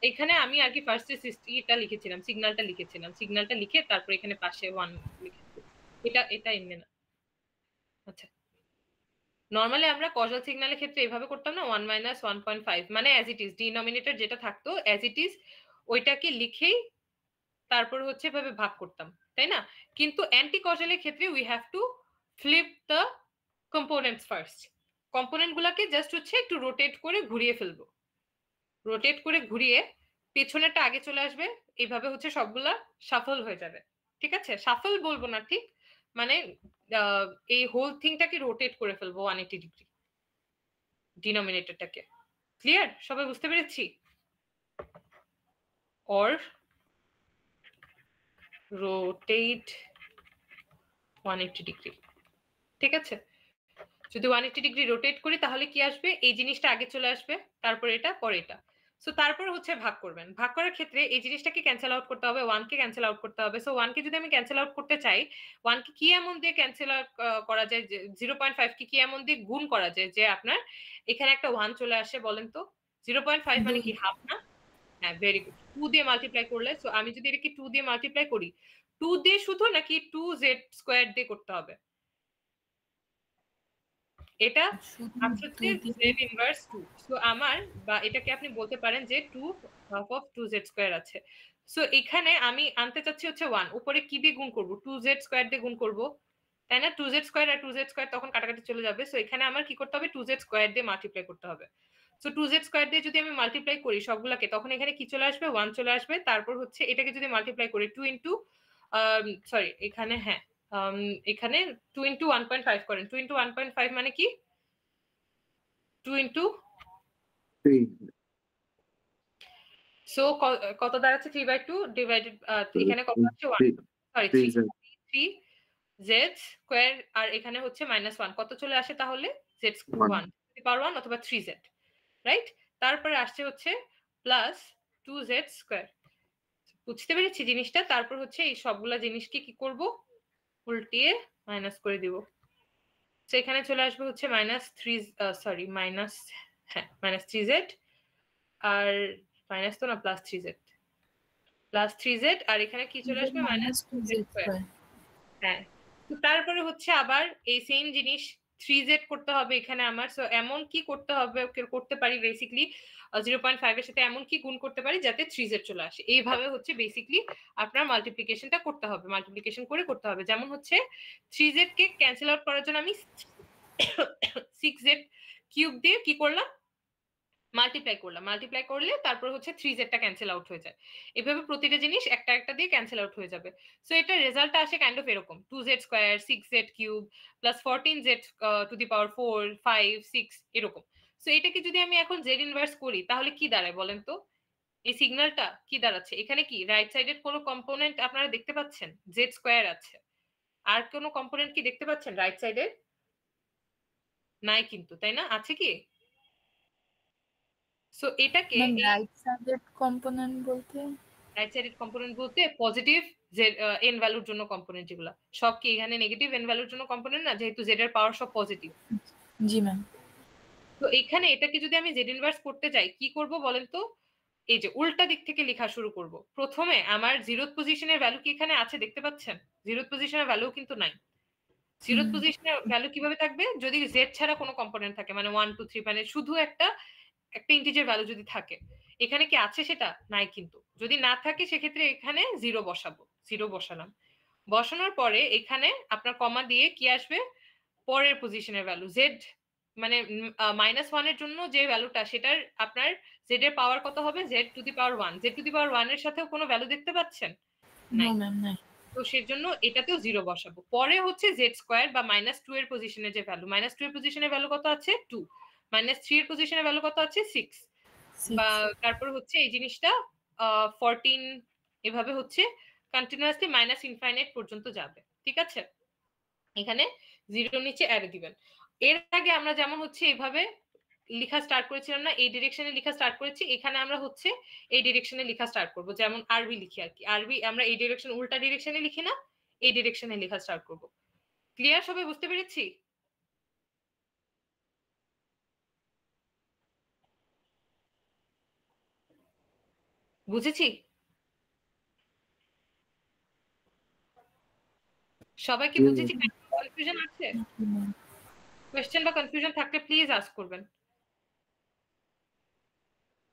এখানে আমি আর কি ফার্স্টে এটা লিখেছিলাম, সিগন্যালটা লিখে তারপর এখানে পাশে 1 লিখেছি, এটা এমনি না। আচ্ছা, নরমালি আমরা কজাল সিগন্যালের ক্ষেত্রে এভাবে করতাম না, 1 মাইনাস 1.5, মানে অ্যাজ ইট ইজ ডিনোমিনেটর যেটা থাকতো অ্যাজ ইট ইজ ওইটাকে লিখেই তারপর হচ্ছে এভাবে ভাগ করতাম, তাই না? কিন্তু অ্যান্টি কজালের ক্ষেত্রে we have to flip the components first. Component গুলাকে জাস্ট হচ্ছে একটু রোটেট করে ঘুরিয়ে ফেলবো, রোটেট করে ঘুরিয়ে পেছনেরটা আগে চলে আসবে, এইভাবে হচ্ছে সবগুলা শাফল হয়ে যাবে। ঠিক আছে, শাফল বলবো না ঠিক, মানে এই হোল থিংটাকে রোটেট করে ফেলবো 180 ডিগ্রি ডিনোমিনেটরটাকে। ক্লিয়ার? সবাই বুঝতে পেরেছি? Or rotate 180 degree. ঠিক আছে, যদি 180 ডিগ্রি রোটেট করি তাহলে কি আসবে, এই জিনিসটা আগে চলে আসবে, তারপর এটা, পরে এটা। সো তারপর হচ্ছে ভাগ করবেন। ভাগ করার ক্ষেত্রে এই জিনিসটাকে ক্যান্সেল আউট করতে হবে, 1 কে ক্যান্সেল আউট করতে হবে। সো 1 কে যদি আমি ক্যান্সেল আউট করতে চাই, 1 কে কি এমন দিয়ে ক্যান্সেল আউট করা যায়, 0.5 কে কি এমন দিয়ে গুণ করা যায় যে আপনার এখানে একটা 1 চলে আসে, বলেন তো? 0.5 মানে কি হাফ না? হ্যাঁ, ভেরি গুড। 2 দিয়ে মাল্টিপ্লাই করলে, সো আমি যদি এটাকে 2 দিয়ে মাল্টিপ্লাই করি, 2 দিয়ে শুধু নাকি 2z স্কয়ার দিয়ে করতে হবে? এটা হচ্ছে z ইনভার্স 2। সো আমার, বা এটাকে আপনি বলতে পারেন যে 2 হাফ অফ 2z স্কয়ার আছে। সো এখানে আমি আনতে চাচ্ছি হচ্ছে 1, উপরে কি দিয়ে গুণ করব? 2z স্কয়ার দিয়ে গুণ করব, তাই না? 2z স্কয়ার আর 2z স্কয়ার তখন কাটাকাটি চলে যাবে। সো এখানে আমার কি করতে হবে, 2z স্কয়ার দিয়ে মাল্টিপ্লাই করতে হবে। সো 2z স্কয়ার দিয়ে যদি আমি মাল্টিপ্লাই করি সবগুলাকে, তখন এখানে কি চলে আসবে, 1 চলে আসবে। তারপর হচ্ছে এটাকে যদি মাল্টিপ্লাই করি 2 ইনটু সরি এখানে হ্যাঁ এখানে 2 ইনটু 1.5 করেন, 2 ইনটু 1.5 মানে কি 2 ইনটু 3, সো কত দাঁড়াচ্ছে, 3/2 ডিভাইডেড, এখানে কত হচ্ছে 1, সরি 3 z স্কয়ার, আর এখানে হচ্ছে -1, কত চলে আসে তাহলে, z 1 পাওয়ার 1 অথবা 3z, রাইট? তারপরে আসছে হচ্ছে প্লাস 2z স্কয়ার। বুঝতে পেরেছি জিনিসটা? তারপর হচ্ছে এই সবগুলা জিনিসকে কি করব, উল্টিয়ে মাইনাস করে দিব। তো এখানে চলে আসবে হচ্ছে -3z, আর মাইনাস তো না, +3z, আর এখানে কি চলে আসবে, -2z স্কয়ার। হ্যাঁ, তো তারপরে হচ্ছে আবার এই সেম জিনিস 3z করতে হবে এখানে আমার। সো এমন কি করতে হবে, করতে পারি বেসিক্যালি 0.5 এর সাথে এমন কি গুণ করতে পারি যাতে 3z চলে আসে। এইভাবে হচ্ছে বেসিক্যালি আপনার মাল্টিপ্লিকেশনটা করতে হবে, মাল্টিপ্লিকেশন করে করতে হবে। যেমন হচ্ছে 3z কে ক্যান্সেল আউট করার জন্য আমি 6z কিউব দিয়ে কি করলাম, মাল্টিপ্লাই করলে তারপর হচ্ছে 3z টা ক্যান্সেল আউট হয়ে যায়। এভাবে প্রতিটা জিনিস একটা একটা দিয়ে ক্যান্সেল আউট হয়ে যাবে। সো এটা রেজাল্টটা আসে কাইন্ড অফ এরকম, 2z square 6z cube plus 14z two the পাওয়ার 4 5 6 এরকম। সো এটাকে যদি আমি এখন z ইনভার্স করি তাহলে কি দাঁড়ায় বলেন তো? এই সিগন্যালটা কি দাঁড়াচ্ছে? এখানে কি রাইট সাইডের কোনো কম্পোনেন্ট আপনারা দেখতে পাচ্ছেন? z স্কয়ার আছে, আর কোনো কম্পোনেন্ট কি দেখতে পাচ্ছেন রাইট সাইডে? নাই কিন্তু, তাই না? আছে কি? সো এটাকে রাইট সাইডেড কম্পোনেন্ট বলতে রাইট সাইডেড কম্পোনেন্ট বলতে পজিটিভ জেড এন ভ্যালুর জন্য কম্পোনেন্ট যেগুলো, সব কি এখানে নেগেটিভ এন ভ্যালুর জন্য কম্পোনেন্ট না, যেহেতু জেড এর পাওয়ার সব পজিটিভ। জি ম্যাম। তো এখানে এটাকে যদি আমি জেড ইনভার্স করতে যাই কি করব বলেন তো? এই যে উল্টা দিক থেকে লেখা শুরু করব। প্রথমে আমার জিরোথ পজিশনের ভ্যালু কি এখানে আছে দেখতে পাচ্ছেন? জিরোথ পজিশনের ভ্যালু কিন্তু নাই। জিরোথ পজিশনের ভ্যালু কিভাবে থাকবে? যদি জেড ছাড়া কোনো কম্পোনেন্ট থাকে, মানে 1 2 3, মানে শুধু একটা ইন্টিজার ভ্যালু যদি থাকে। এখানে কি আছে সেটা? নাই কিন্তু। যদি না থাকে সেক্ষেত্রে এখানে 0 বসাবো, 0 বসালাম। বসানোর পরে এখানে আপনার কমা দিয়ে কি আসবে? পরের পজিশনের ভ্যালু জেড, মানে -1 এর জন্য যে ভ্যালুটা সেটার আপনার জেড এর পাওয়ার কত হবে? Z to the power 1। Z to the power 1 এর সাথেও কোনো ভ্যালু দেখতে পাচ্ছেন? নো ম্যাম নাই। তো সেজন্য এটাতেও 0 বসাবো। পরে হচ্ছে জেড স্কয়ার বা -2 এর পজিশনে যে ভ্যালু, -2 এর পজিশনের ভ্যালু কত আছে? 2। -3 এর পজিশনের ভ্যালু কত আছে? 6। বা তারপর হচ্ছে এই জিনিসটা 14, এভাবে হচ্ছে কন্টিনিউয়াসলি মাইনাস ইনফাইনাইট পর্যন্ত যাবে। ঠিক আছে, এখানে 0 নিচে অ্যাড দিবেন। এর আগে আমরা যেমন হচ্ছে এইভাবে লেখা স্টার্ট করেছিলাম না, এই ডিরেকশনে লেখা স্টার্ট করেছি, এখানে আমরা হচ্ছে এই ডিরেকশনে লেখা স্টার্ট করব, যেমন আরবি লিখি আর কি। আরবি আমরা এই ডিরেকশন উল্টা ডিরেকশনে লিখি না, এই ডিরেকশনে লেখা স্টার্ট করব। ক্লিয়ার? সবাই বুঝতে পেরেছি? বুঝেছি? সবাই কি বুঝেছি? কনফিউশন আছে? কোশ্চেন বা কনফিউশন থাকলে প্লিজ আস্ক করবেন।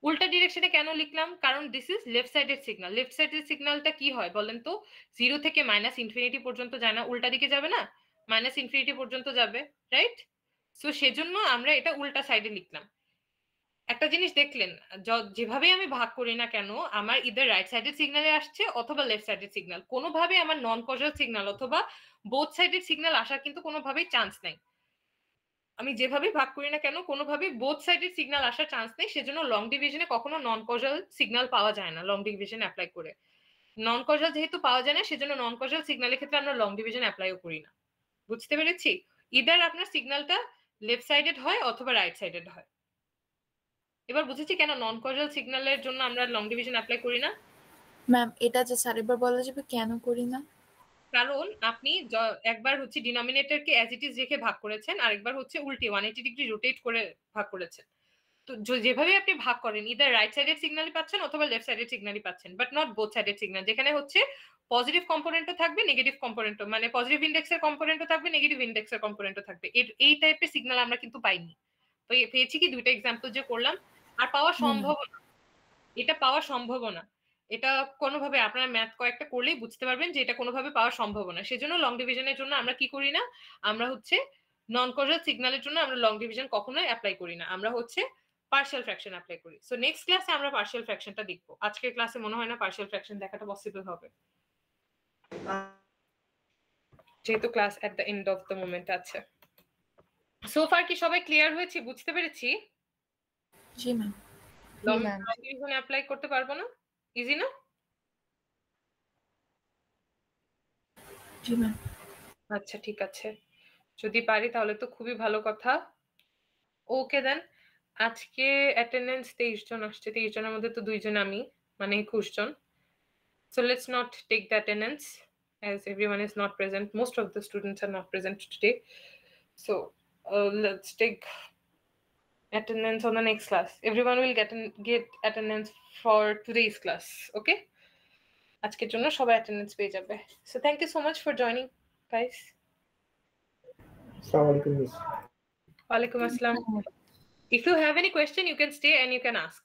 উল্টা ডিরেকশনে কেন লিখলাম? কারণ দিস ইজ লেফট সাইডের সিগন্যাল। লেফট সাইডের সিগন্যালটা কি হয় বলেন তো? 0 থেকে -ইনফিনিটি পর্যন্ত যায় না, উল্টা দিকে যাবে না, -ইনফিনিটি পর্যন্ত যাবে, রাইট? সো সেজন্য আমরা এটা উল্টা সাইডে লিখলাম। একটা জিনিস দেখলেন, যেভাবে আমি ভাগ করি না কেন, আমার ইদার রাইট সাইডের সিগন্যালে আসছে অথবা লেফট সাইডের সিগন্যাল, কোনোভাবে আমার নন কজাল সিগন্যাল অথবা বোথ সাইডের সিগন্যাল আসার কিন্তু কোনোভাবেই চান্স নাই। আমি যেভাবে ভাগ করি না কেন, কোনোভাবে বোথ সাইডের সিগন্যাল আসার চান্স নেই। সেজন্য লং ডিভিশনে কখনো নন কজাল সিগন্যাল পাওয়া যায় না লং ডিভিশন অ্যাপ্লাই করে। নন কজাল যেহেতু পাওয়া যায় না, সেজন্য নন কজাল সিগন্যালের ক্ষেত্রে আমরা লং ডিভিশন অ্যাপ্লাইও করি না। বুঝতে পেরেছি? ইদার আপনার সিগন্যালটা লেফট সাইডেড হয় অথবা রাইট সাইডেড হয়। এবার বুঝেছি কেন নন কজাল সিগন্যালের জন্য আমরা লং ডিভিশন অ্যাপ্লাই করি না। ম্যাম এটা যে আরেকবার বলা যাবে কেন করি না? কারণ আপনি একবার হচ্ছে ডিনোমিনেটরকে অ্যাজ ইট ইজ রেখে ভাগ করেছেন, আরেকবার হচ্ছে উল্টে 180 ডিগ্রি রোটেট করে ভাগ করেছেন। তো যেভাবে আপনি ভাগ করেন, ইদার রাইট সাইডের সিগন্যালই পাচ্ছেন অথবা লেফট সাইডের সিগন্যালই পাচ্ছেন, বাট নট বোথ সাইডের সিগন্যাল, যেখানে হচ্ছে পজিটিভ কম্পোনেন্টও থাকবে, নেগেটিভ কম্পোনেন্টও, মানে পজিটিভ ইন্ডেক্সের কম্পোনেন্টও থাকবে, নেগেটিভ ইন্ডেক্সের কম্পোনেন্টও থাকবে। এই টাইপের সিগন্যাল আমরা কিন্তু পাইনি। তো পেয়েছি কি দুইটা এক্সাম্পল যে করলাম, আর পাওয়া সম্ভব না। এটা পাওয়া সম্ভব না, এটা কোনোভাবে আপনারা ম্যাথ কয়েকটা করলেই বুঝতে পারবেন যে এটা কোনোভাবে পাওয়া সম্ভব না। সেজন্য লং ডিভিশনের জন্য আমরা কি করি না, আমরা হচ্ছে নন কজাল সিগন্যালের জন্য আমরা লং ডিভিশন কখনোই অ্যাপ্লাই করি না, আমরা হচ্ছে পার্শিয়াল ফ্র্যাকশন অ্যাপ্লাই করি। সো নেক্সট ক্লাসে আমরা পার্শিয়াল ফ্র্যাকশনটা দেখবো। আজকের ক্লাসে মনে হয় না পার্শিয়াল ফ্র্যাকশন দেখাটা পসিবল হবে, যেহেতু class at the end of the moment আছে। সো ফার কি সবাই ক্লিয়ার হয়েছে? বুঝতে পেরেছি? জি ম্যাম। লং ডিভিশন অ্যাপ্লাই করতে পারবো না? ইজি না? জি ম্যাম। আচ্ছা ঠিক আছে, যদি পারি তাহলে তো খুবই ভালো কথা। ওকে দেন, আজকে অ্যাটেন্ডেন্স 23 জন আসছে, 23 জনের মধ্যে তো 2 জন আমি, মানে 21 জন। So let's not take the attendance as everyone is not present. Most of the students are not present today. So let's take attendance on the next class. Everyone will get attendance for today's class. Okay? আজকের জন্য সবাই attendance পেয়ে যাবে. So thank you so much for joining, guys. Assalamu alaikum, miss. Walaikum assalam. If you have any question, you can stay and you can ask.